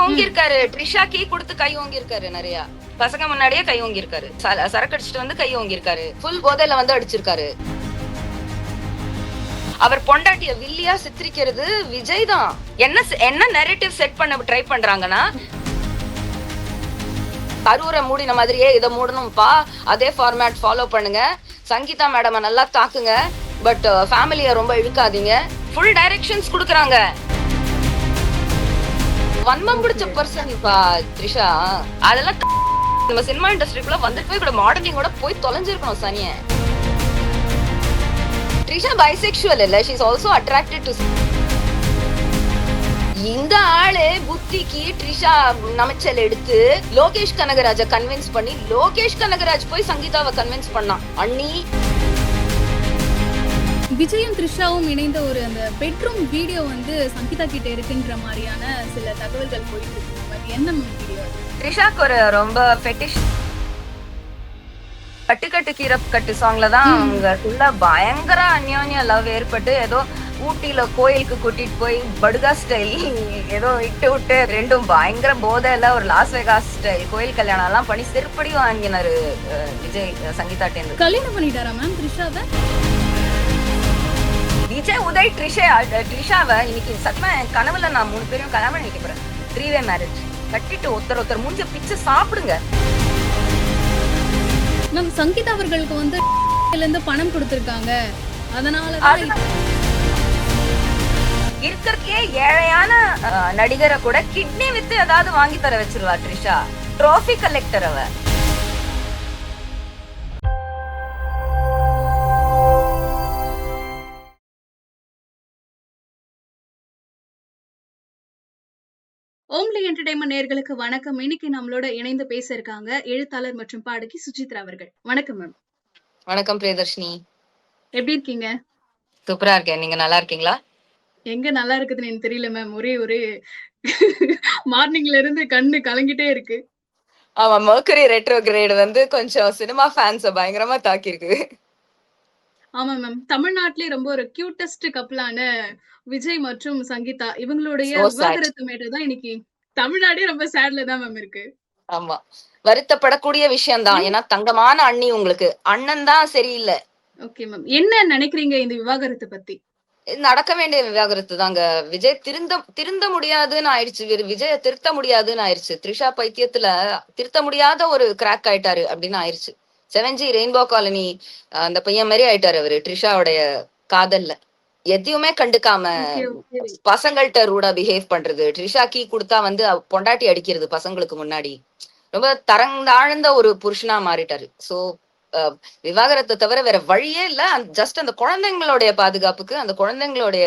ஓங்கி இருக்காரு. ட்ரிஷா கீ கொடுத்து கை ஓங்கி இருக்காரு. நிறைய பசங்க முன்னாடியே கை ஓங்கி இருக்காரு. சரக்கு அடிச்சுட்டு வந்து கை ஓங்கி இருக்காரு. ஃபுல் போதையில வந்து அடிச்சிருக்காரு. அவர் பொண்டாட்டிய வில்லியா சித்தரிக்கிறது விஜய் தான். என்ன நெரேட்டிவ் செட் பண்ண ட்ரை பண்றாங்கன்னா, கரூரை மூடின மாதிரியே இதை மூடணும்ப்பா, அதே ஃபார்மேட் ஃபாலோ பண்ணுங்க, சங்கீதா மேடம நல்லா தாக்குங்க, பட் ஃபேமிலிய ரொம்ப இழுக்காதீங்க, ஃபுல் டைரக்ஷன்ஸ் கொடுக்குறாங்க. வன்மம் பிடிச்ச பர்சன் இப்பா த்ரிஷா. அதெல்லாம் நம்ம சினிமா இண்டஸ்ட்ரிக்குள்ள வந்துட்டு போய் கூட மாடலிங்கோட போய் தொலைஞ்சிருக்கணும் சனிய. த்ரிஷா பைசெக்சுவல் இல்ல, she is also attracted to. இந்த ஆளு புத்திக்கு ட்ரிஷா நமைச்சல் எடுத்து லோகேஷ் கனகராஜ கன்வின்ஸ் பண்ணி, லோகேஷ் கனகராஜ் போய் சங்கீதாவை கன்வின்ஸ் பண்ணான். அண்ணி விஜயும் த்ரிஷாவும் இணைந்த ஒரு அந்த பெட்ரூம் வீடியோ வந்து சங்கீதா கிட்ட இருக்குன்ற மாதிரியான சில தகவல்கள் போயிட்டு இருக்கு. என்ன வீடியோ? த்ரிஷாக்கு ஒரு ரொம்ப ஃபெட்டிஷ் கட்டு கீரை கட்டு சாங்ல தான் அவங்க பயங்கர அந்யோன்ய லவ் ஏற்பட்டு ஏதோ ஊட்டியில கோயிலுக்கு கூட்டிட்டு போய் படுகா ஸ்டைல் ஏதோ விட்டு ரெண்டும் பயங்கர போதையில ஒரு லாஸ் வேகாஸ் ஸ்டைல் கோயில் கல்யாணம் எல்லாம் பண்ணி செருப்படி வாங்கினாரு விஜய் சங்கீதா டேந்து. கல்யாணம் பண்ணிட்டாரா மேம் த்ரிஷாவை? விஜய் உதய் ட்ரிஷாவை இன்னைக்கு சத்மா கனவுல நான் 3 பேரும் கல்யாணம் பண்ணிக்க போறேன். 3-way மேரேஜ் கட்டிட்டு ஒருத்தர் மூஞ்ச பிச்சு சாப்பிடுங்க. மேம் சங்கீதா அவர்களுக்கு வந்து இருந்து பணம் கொடுத்திருக்காங்க, அதனால இருக்கிறதுக்கே ஏழையான நடிகரை கூட கிட்னி வித்து ஏதாவது வாங்கி தர வச்சிருவா த்ரிஷா. ட்ரோஃபி கலெக்டர் அவ. ஓம்லி என்டர்டைன்மெண்ட் நேயர்களுக்கு வணக்கம். இன்னைக்கு நம்மளோட இணைந்து பேச இருக்காங்க எழுத்தாளர் மற்றும் பாடகி சுசித்ரா அவர்கள். வணக்கம் மேம். வணக்கம் பிரியதர்ஷினி. எப்படி இருக்கீங்க? சூப்பரா இருக்கேன். நீங்க நல்லா இருக்கீங்களா? எங்க நல்லா இருக்குதுன்னு எனக்கு தெரியல மேம். ஒரே மார்னிங்ல இருந்து கண்ணு கலங்கிட்டே இருக்கு. ஆமா, மெர்க்குரி ரெட்ரோகிரேட் வந்து கொஞ்சம் சினிமா ஃபேன்ஸ பயங்கரமா தாக்கி இருக்கு. ஆமா மேம். தமிழ்நாட்டிலே ரொம்ப ஒரு கியூட்டஸ்ட் கப்பலான விஜய் மற்றும் சங்கீதா இவங்களுடைய விவாகரத்து மேட்டர் தான் இன்னைக்கு தமிழ்நாடே ரொம்ப சேட்ல தான் மேம் இருக்கு. ஆமா, வருத்தப்படக்கூடிய விஷயம் தான். ஏன்னா தங்கமான அண்ணி உங்களுக்கு, அண்ணன் தான் சரியில்லை. ஓகே மேம், என்ன நினைக்கிறீங்க இந்த விவாகரத்து பத்தி? நடக்க வேண்டிய விவாகரத்து தாங்க. விஜய் திருந்த முடியாதுன்னு ஆயிடுச்சு. விஜய திருத்த முடியாதுன்னு ஆயிடுச்சு. த்ரிஷா பைத்தியத்துல திருத்த முடியாத ஒரு கிராக் ஆயிட்டாரு அப்படின்னு ஆயிடுச்சு. 7G ரெயின்போ காலனி அந்த பையன் மாதிரி ஆயிட்டாரு அவரு ட்ரிஷாவுடைய காதல்ல. எதையுமே கண்டுக்காம பசங்கள்கிட்ட ரூடா பிஹேவ் பண்றது. ட்ரிஷா கீ கொடுத்தா வந்து பொண்டாட்டி அடிக்கிறது பசங்களுக்கு முன்னாடி. ரொம்ப தரந்தாழ்ந்த ஒரு புருஷனா மாறிட்டாரு. சோ விவாகரத்தை தவிர வேற வழியே இல்ல. ஜஸ்ட் அந்த குழந்தைங்களுடைய பாதுகாப்புக்கு, அந்த குழந்தைங்களுடைய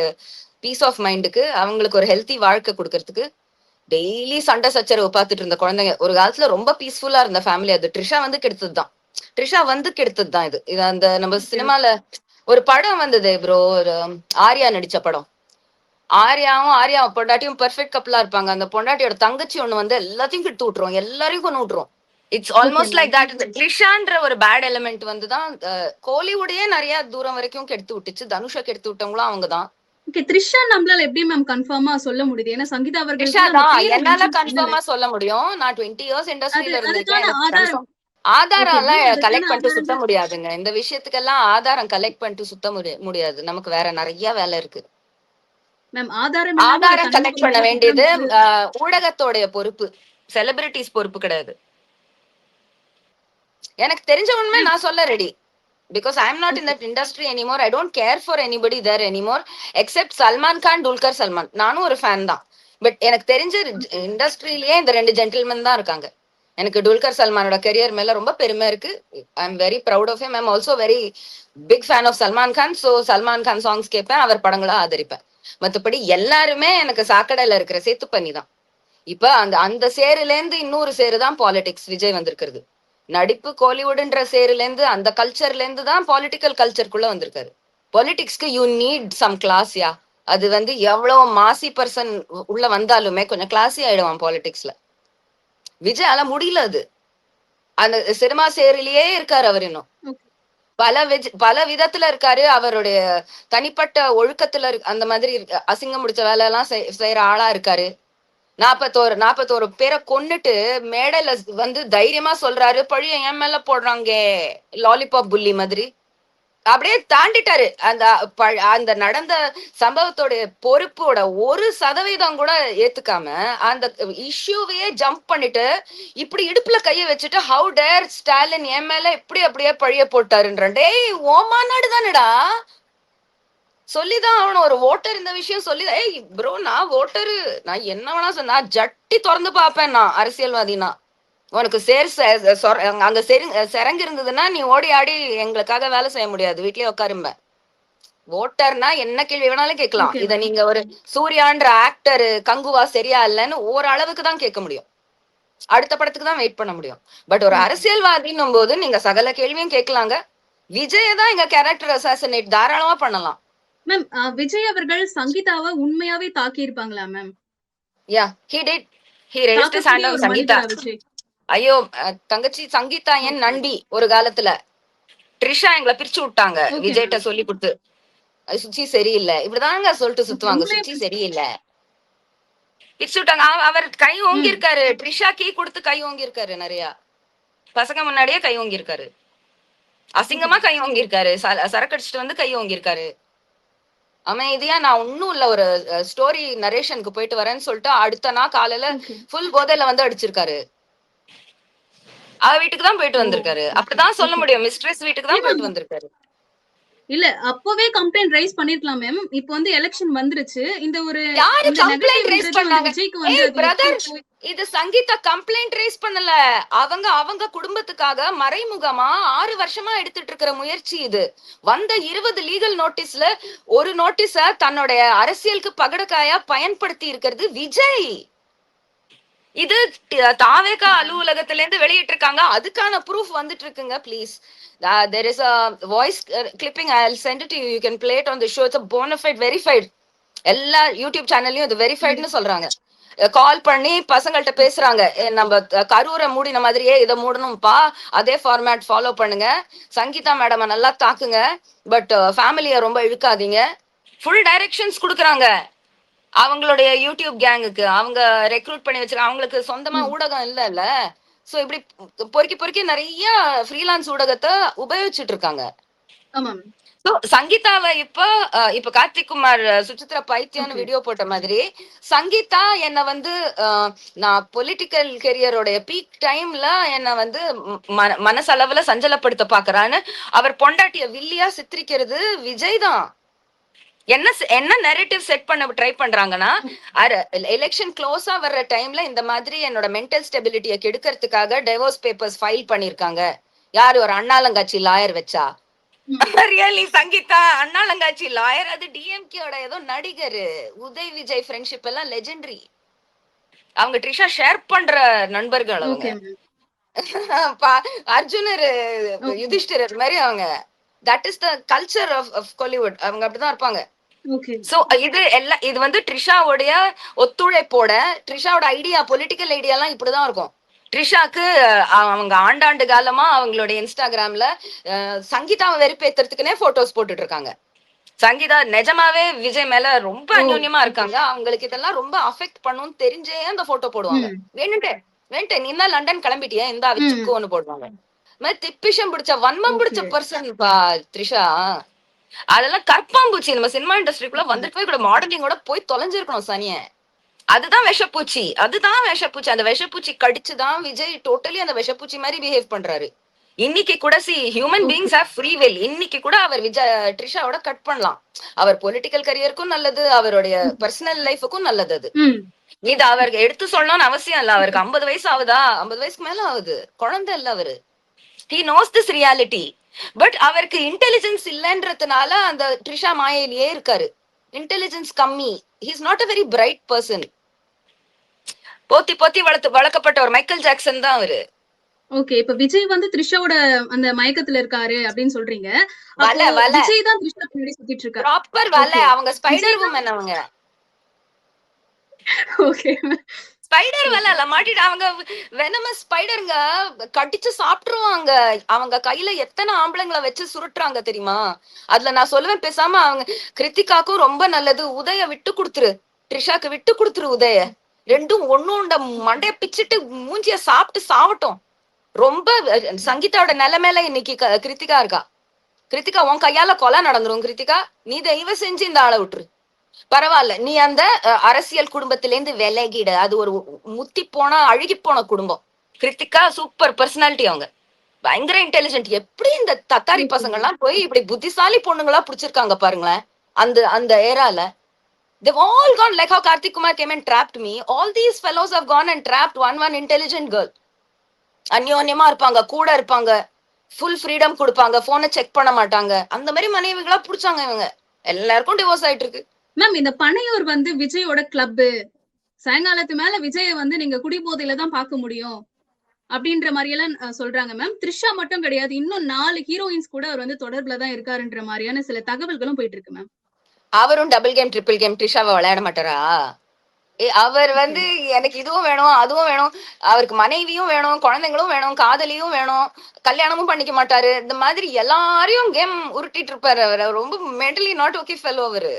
பீஸ் ஆஃப் மைண்டுக்கு, அவங்களுக்கு ஒரு ஹெல்த்தி வாழ்க்கை கொடுக்கறதுக்கு. டெய்லி சண்டை சச்சரவு பார்த்துட்டு இருந்த குழந்தைங்க, ஒரு காலத்துல ரொம்ப பீஸ்ஃபுல்லா இருந்த ஃபேமிலி அது ட்ரிஷா வந்து கெடுத்ததுதான். ட்ரிஷா வந்து கெடுத்ததுதான் இது. அந்த நம்ம சினிமால ஒரு படம் வந்தது ப்ரோ, ஒரு ஆர்யா நடிச்ச படம். ஆர்யாவும் பொண்டாட்டியும் பெர்ஃபெக்ட் கப்பலா இருப்பாங்க. அந்த பொண்டாட்டியோட தங்கச்சி ஒண்ணு வந்து எல்லாத்தையும் கெடுத்து விட்டுரும், எல்லாரையும் கொண்டு விட்டுரும். It's almost like that. த்ரிஷான்ற ஒரு பேட் எலிமெண்ட் வந்துதான் கோலிவுடையே நிறைய தூரம் வரைக்கும் கெடுத்து விட்டுச்சு. தனுஷா கெடுத்து விட்டவங்களும் அவங்கதான். த்ரிஷா நம்மளால எப்படி மேம் கன்ஃபார்மா சொல்ல முடியுது? ஏன்னா சங்கீதா அவர்கள் என்னால கன்ஃபார்மா சொல்ல முடியும். நான் 20 இயர்ஸ் இண்டஸ்ட்ரியில இருந்திருக்கேன். ஆதாரம் எல்லாம் கலெக்ட் பண்ணிட்டு சுத்த முடியாதுங்க. இந்த விஷயத்துக்கெல்லாம் ஆதாரம் கலெக்ட் பண்ணிட்டு சுத்த முடியாது. நமக்கு வேற நிறைய வேலை இருக்கு. ஆதாரம் கலெக்ட் பண்ண வேண்டியது ஊடகத்தோடைய பொறுப்பு, செலிபிரிட்டிஸ் பொறுப்பு கிடையாது. எனக்கு தெரிஞ்ச உண்மை நான் சொல்ல ready. Because I am not in that industry anymore. I don't care for anybody there anymore except Salman Khan, Dulquer Salman. நானும் ஒரு ஃபேன் தான். பட் எனக்கு தெரிஞ்ச இண்டஸ்ட்ரியிலேயே இந்த 2 ஜென்டில்மேன் தான் இருக்காங்க. எனக்கு டுல்கர் சல்மானோட கரியர் மேல ரொம்ப பெருமை இருக்கு. I am very proud of him. I am also very big fan of Salman Khan. So Salman Khan songs கேட்பேன், அவர் படங்களை ஆதரிப்பேன். மற்றபடி எல்லாருமே எனக்கு சாக்கடையில இருக்கிற சேத்து பண்ணி தான். இப்ப அந்த சேருல இருந்து இன்னொரு சேரு தான் பாலிடிக்ஸ். விஜய் வந்திருக்கிறது நடிப்பு கோலிவுட்ன்ற சேருல இருந்து, அந்த கல்ச்சர்ல இருந்து தான் பொலிட்டிக்கல் கல்ச்சருக்குள்ள வந்திருக்காரு. பொலிட்டிக்ஸ்க்கு யூ நீட் சம் கிளாஸ்யா. அது வந்து எவ்வளவு மாசி பர்சன் உள்ள வந்தாலுமே கொஞ்சம் கிளாஸி ஆயிடுவான் பாலிடிக்ஸ்ல. விஜயால முடியல அது. அந்த சினிமா சேரிலேயே இருக்காரு அவர். இன்னும் பல விதத்துல இருக்காரு. அவருடைய தனிப்பட்ட ஒழுக்கத்துல அந்த மாதிரி அசிங்கம் முடிச்ச வேலை எல்லாம் செய்யற ஆளா இருக்காரு. 41 பேரை கொன்னுட்டு மேடையில வந்து தைரியமா சொல்றாரு, பழிய என் மேல போடுறாங்க, லாலிபாப் புள்ளி மாதிரி. அப்படியே தாண்டிட்டாரு. அந்த நடந்த சம்பவத்தோட பொறுப்போட 1% கூட ஏத்துக்காம அந்த இஷ்யூவையே ஜம்ப் பண்ணிட்டு இப்படி இடுப்புல கைய வச்சுட்டு ஹவு டேர் ஸ்டாலின் என் மேல எப்படி அப்படியே பழிய போட்டாருன்ற. டேய் ஓ மாநாடு தானடா, சொல்லிதான் அவன ஒரு ஓட்டர் இந்த விஷயம் சொல்லி. ஏய் ப்ரோ, நான் ஓட்டரு, நான் என்ன வேணா சொன்னா ஜட்டி திறந்து பார்ப்பேன், நான் அரசியல்வாதினா. உனக்கு அங்க செரங்கு இருந்ததுன்னா நீ ஓடி ஆடி எங்களுக்காக வேலை செய்ய முடியாது, வீட்லயே உட்காரும்ப. ஓட்டர்னா என்ன கேள்வி வேணாலும் கேட்கலாம். ஓகே இத மேம். நீங்க ஒரு சூர்யான்ற ஆக்டர் கங்குவா சரியா இல்லைன்னு ஓரளவுக்கு தான் கேட்க முடியும், அடுத்த படத்துக்கு தான் வெயிட் பண்ண முடியும். பட் ஒரு ஓகே அரசியல்வாதின்னும் போது நீங்க சகல கேள்வியும் கேட்கலாங்க. விஜய தான் இங்க கேரக்டர் அசாசினேட் தாராளமா பண்ணலாம். மேம். விஜய் அவர்கள் சங்கீதாவை உண்மையாவே தாக்கி இருப்பாங்களா ma'am? Yeah, he did. he raised his hand தாக்கக்கூடிய on ஒரு சங்கீதா. மனிதரா விஜய்? ஐயோ, தங்கச்சி சங்கீதா என் ஓகே நண்பி. ஒரு காலத்துல ட்ரிஷா எங்களை பிரிச்சு விட்டாங்க ஓகே விஜய்ட்ட மேம். சொல்லி கொடுத்து. சுச்சி சரியில்லை இப்படிதாங்க சொல்லிட்டு ஓகே. சுத்துவாங்க, உங்களே சுச்சி சரியில்லை பிரிச்சு விட்டாங்க. அவர் கை ஓங்கி ம். இருக்காரு, ட்ரிஷா கீ கொடுத்து கை ஓங்கி இருக்காரு, நிறைய பசங்க முன்னாடியே கை ஓங்கி இருக்காரு, ஓகே. அசிங்கமா கை ஓங்கி இருக்காரு, சரக்கு அடிச்சுட்டு வந்து கை ஓங்கி இருக்காரு. அமைதியா நான் ஒன்னும் இல்ல, ஒரு ஸ்டோரி நரேஷனுக்கு போயிட்டு வரேன்னு சொல்லிட்டு அடுத்த நாள் காலையில ஓகே. ஃபுல் போதையில வந்து அடிச்சிருக்காரு. அவ வீட்டுக்கு தான் போயிட்டு ஓ! வந்திருக்காரு, ஓகே. அப்படிதான் சொல்ல ஓகே. முடியும். மிஸ்ட்ரஸ் வீட்டுக்கு தான் ஏன் மேம்? போயிட்டு வந்திருக்காரு. இல்ல அப்பவே கம்ப்ளைண்ட் ரைஸ் பண்ணிருக்கலாம் மேம். இப்ப வந்து எலக்ஷன் வந்துருச்சு. யாரு இந்த கம்ப்ளைண்ட் ரைஸ் நெகட்டிவ்ன்றது வந்து பண்ணாங்க? விஜய்க்கு வந்து ஏய் அது எப்படி பிரதர், போய் இது சங்கீதா கம்ப்ளைண்ட் ரைஸ் பண்ணல. அவங்க குடும்பத்துக்காக மறைமுகமா 6 வருஷமா எடுத்துட்டு இருக்கிற முயற்சி இது. வந்த 20 லீகல் நோட்டீஸ்ல ஒரு நோட்டீஸ தன்னுடைய அரசியலுக்கு பகடக்காயா பயன்படுத்தி இருக்கிறது விஜய். இது தாவேகா ஓகே. அலுவலகத்துல இருந்து வெளியிட்டு இருக்காங்க, அதுக்கான ப்ரூஃப் வந்துட்டு இருக்குங்க. Please, there is a voice clipping, I'll send it to you, you can play it on the show. It's a bona fide verified. எல்லா யூடியூப் சேனல்லையும் இது வெரிஃபைட்னு கண்டிப்பா. சொல்றாங்க. கால் பண்ணி பசங்கள்ட்ட ஓகே. பேசுறாங்க, நம்ம கரூரை மூடின மாதிரியே இதை மூடணும்ப்பா, அதே ஃபார்மேட் ஃபாலோ பண்ணுங்க, சங்கீதா மேடம நல்லா தாக்குங்க, பட் ஃபேமிலிய ரொம்ப இழுக்காதீங்க. ஃபுல் டைரக்ஷன்ஸ் கொடுக்குறாங்க அவங்களுடைய யூடியூப் கேங்குக்கு. அவங்க ரெக்ரூட் பண்ணி வச்சிருக்காங்க, அவங்களுக்கு சொந்தமா ம். ஊடகம் இல்லைல்ல. சோ இப்படி பொறுக்கி பொறுக்கி நிறைய ஃப்ரீலான்ஸ் ஊடகத்தை உபயோகிச்சுட்டு இருக்காங்க. ஆமாம். சங்கீதாவை இப்ப கார்த்திக் குமார் சுசித்ரா பைத்தியம்னு ஓகே. வீடியோ போட்ட மாதிரி சங்கீதா என்ன வந்து நான் பொலிட்டிக்கல் கெரியரோட பீக் டைம்ல என்ன வந்து மனசளவுல சஞ்சலப்படுத்த பாக்குறான்னு அவர் பொண்டாட்டிய வில்லியா சித்தரிக்கிறது விஜய் தான். என்ன நெரேட்டிவ் செட் பண்ண ட்ரை பண்றாங்கன்னா, எலெக்ஷன் க்ளோஸா வர்ற டைம்ல இந்த மாதிரி என்னோட மென்டல் ஸ்டெபிலிட்டியை கெடுக்கிறதுக்காக டைவோர்ஸ் பேப்பர்ஸ் ஃபைல் பண்ணிருக்காங்க. யாரு? ஒரு அண்ணாலங்காட்சி லாயர் வச்சா. ம். ரியலி சங்கீதா அண்ணாலங்காட்சி லாயர்? அது டிஎம்கேயோட ஏதோ நடிகர். உதய் விஜய் ஃப்ரெண்ட்ஷிப் எல்லாம் லெஜெண்டரி. அவங்க ட்ரிஷா ஷேர் பண்ற நண்பர்கள் அவங்க. Okay ma'am. அர்ஜுனர் ஓகே. யுதிஷ்டிரர் மாதிரி அவங்க. That is the culture of Kollywood. அவங்க அப்படிதான் இருப்பாங்க. ஓகே. சோ இது வந்து ட்ரிஷாவுடைய ஒத்துழைப்போட, ட்ரிஷாவோட ஐடியா, பொலிட்டிக்கல் ஐடியா எல்லாம் இப்படிதான் இருக்கும். ட்ரிஷாக்கு அவங்க ஆண்டாண்டு காலமா அவங்களுடைய இன்ஸ்டாகிராம்ல சங்கீதாவை வெறுப்பேத்துறதுக்குன்னே போட்டோஸ் போட்டுட்டு இருக்காங்க. சங்கீதா நிஜமாவே விஜய் மேல ரொம்ப ஓ! அந்யோன்யமா ஓகே. இருக்காங்க, அவங்களுக்கு இதெல்லாம் ரொம்ப அஃபெக்ட் பண்ணும் தெரிஞ்சே அந்த போட்டோ போடுவாங்க. ம். வேணுட்டே வேணுட்டே நீ தான் லண்டன் கிளம்பிட்டியா, இந்த ம். விச்சுக்கோன்னு போடுவாங்க. இந்த மாதிரி திப்பிஷம் பிடிச்ச வன்மம் பிடிச்ச ஓகே. பர்சன் த்ரிஷா. அதெல்லாம் கற்பாம்பூச்சி. நம்ம சினிமா இண்டஸ்ட்ரிக்குள்ள ஓகே. வந்துட்டு போய் கூட மாடலிங்கோட போய் தொலைஞ்சிருக்கணும் சனிய. அதுதான் விஷப்பூச்சி, அதுதான் விஷப்பூச்சி. அந்த விஷப்பூச்சி கடிச்சுதான் விஜய் டோட்டலி அந்த விஷப்பூச்சி மாதிரி பிஹேவ் பண்றாரு. இன்னைக்கு கூட human okay. Beings have free will. இன்னைக்கு கூட அவர் ட்ரிஷாவோட கட் பண்ணலாம். அவர் பொலிட்டிக்கல் கரியருக்கும் நல்லது, அவருடைய ம். பர்சனல் லைஃபுக்கும் நல்லது அது. ம். இது அவருக்கு எடுத்து சொல்லணும்னு அவசியம் இல்ல. அவருக்கு 50 வயசு ஆகுதா, 50 வயசுக்கு மேல ஆகுது, குழந்தை இல்ல அவரு. he knows this reality. But அவருக்கு இன்டெலிஜென்ஸ் இல்லன்றதுனால அந்த ட்ரிஷா மாயையிலேயே இருக்காரு. இன்டெலிஜென்ஸ் கம்மி. he is not a very bright person. போத்தி போத்தி வளர்க்கப்பட்ட ஒரு மைக்கேல் ஜாக்சன் தான் அவரு. ஓகே. இப்ப விஜய் வந்து த்ரிஷாவோட அந்த மயக்கத்துல இருக்காரு அப்படின்னு சொல்றீங்க. அப்போ வல வல விஜய் தான் த்ரிஷா பின்னாடி சுத்திட்டு இருக்காரு. ப்ராப்பர் வல. ஓகே. அவங்க ஸ்பைடர் விஜய் தான் உமன். அவங்க ஓகே. Spider okay. வல மாட்டிட்டு அவங்க வெனமஸ் ஸ்பைடருங்க, கடிச்சு சாப்பிட்டுருவாங்க. அவங்க கையில எத்தனை ஆம்பளைங்களை வச்சு சுருட்டுறாங்க தெரியுமா? அதுல நான் சொல்லுவேன், பேசாம அவங்க கிருத்திகாக்கும் ரொம்ப நல்லது, உதய விட்டு கொடுத்துரு, ட்ரிஷாக்கு விட்டு கொடுத்துரு உதய. ரெண்டும் ஒண்ணும் மண்டைய பிச்சுட்டு மூஞ்சிய சாப்பிட்டு சாவட்டும். ரொம்ப சங்கீதாவோட நிலைமையில இன்னைக்கு கிருத்திகா இருக்கா. கிருத்திகா உன் கையால கொலை நடந்துரும். கிருத்திகா நீ தயவு செஞ்சு இந்த ஆளை விட்டுரு. பரவாயில்ல, நீ அந்த அரசியல் குடும்பத்திலேருந்து விலகிட. அது ஒரு முத்தி போன அழுகி போன குடும்பம். கிருத்திகா சூப்பர் பர்சனாலிட்டி, அவங்க பயங்கர இன்டெலிஜென்ட். எப்படி இந்த தக்காரி பசங்க எல்லாம் போய் இப்படி புத்திசாலி பொண்ணுங்களா புடிச்சிருக்காங்க பாருங்களேன். அந்த அந்த ஏரால they've all gone like how Karthik Kumar came and trapped me. All these fellows have gone and trapped one intelligent girl. அந்யோன்யமா இருப்பாங்க, கூட இருப்பாங்க, ஃபுல் ஃப்ரீடம் கொடுப்பாங்க, போனை செக் பண்ண மாட்டாங்க. அந்த மாதிரி மனைவிகளா புடிச்சாங்க இவங்க. எல்லாருக்கும் டிவோர்ஸ் ஆயிட்டு இருக்கு. மேம் இந்த பனையூர் வந்து விஜயோட கிளப், சாயங்காலத்து மேல விஜய வந்து நீங்க குடிபோதையில தான் பார்க்க முடியும் அப்படின்ற மாதிரி எல்லாம் சொல்றாங்க மேம். த்ரிஷா மட்டும் கிடையாது, இன்னும் 4 ஹீரோயின்ஸ் கூட அவர் வந்து தொடர்புல தான் இருக்காருன்ற மாதிரியான சில தகவல்களும் போயிட்டு இருக்கு மேம். அவரும் டபுள் கேம் ட்ரிபிள் கேம் த்ரிஷாவை விளையாட மாட்டாரா? அவர் வந்து எனக்கு இதுவும் வேணும் அதுவும் வேணும், அவருக்கு மனைவியும் வேணும், குழந்தைங்களும் வேணும், காதலியும் வேணும், கல்யாணமும் பண்ணிக்க மாட்டாரு. இந்த மாதிரி எல்லாரையும் கேம் உருட்டிட்டு இருப்பாரு. அவர் ரொம்ப மென்டலி நாட் ஓகே ஃபெல்லோ. அவரு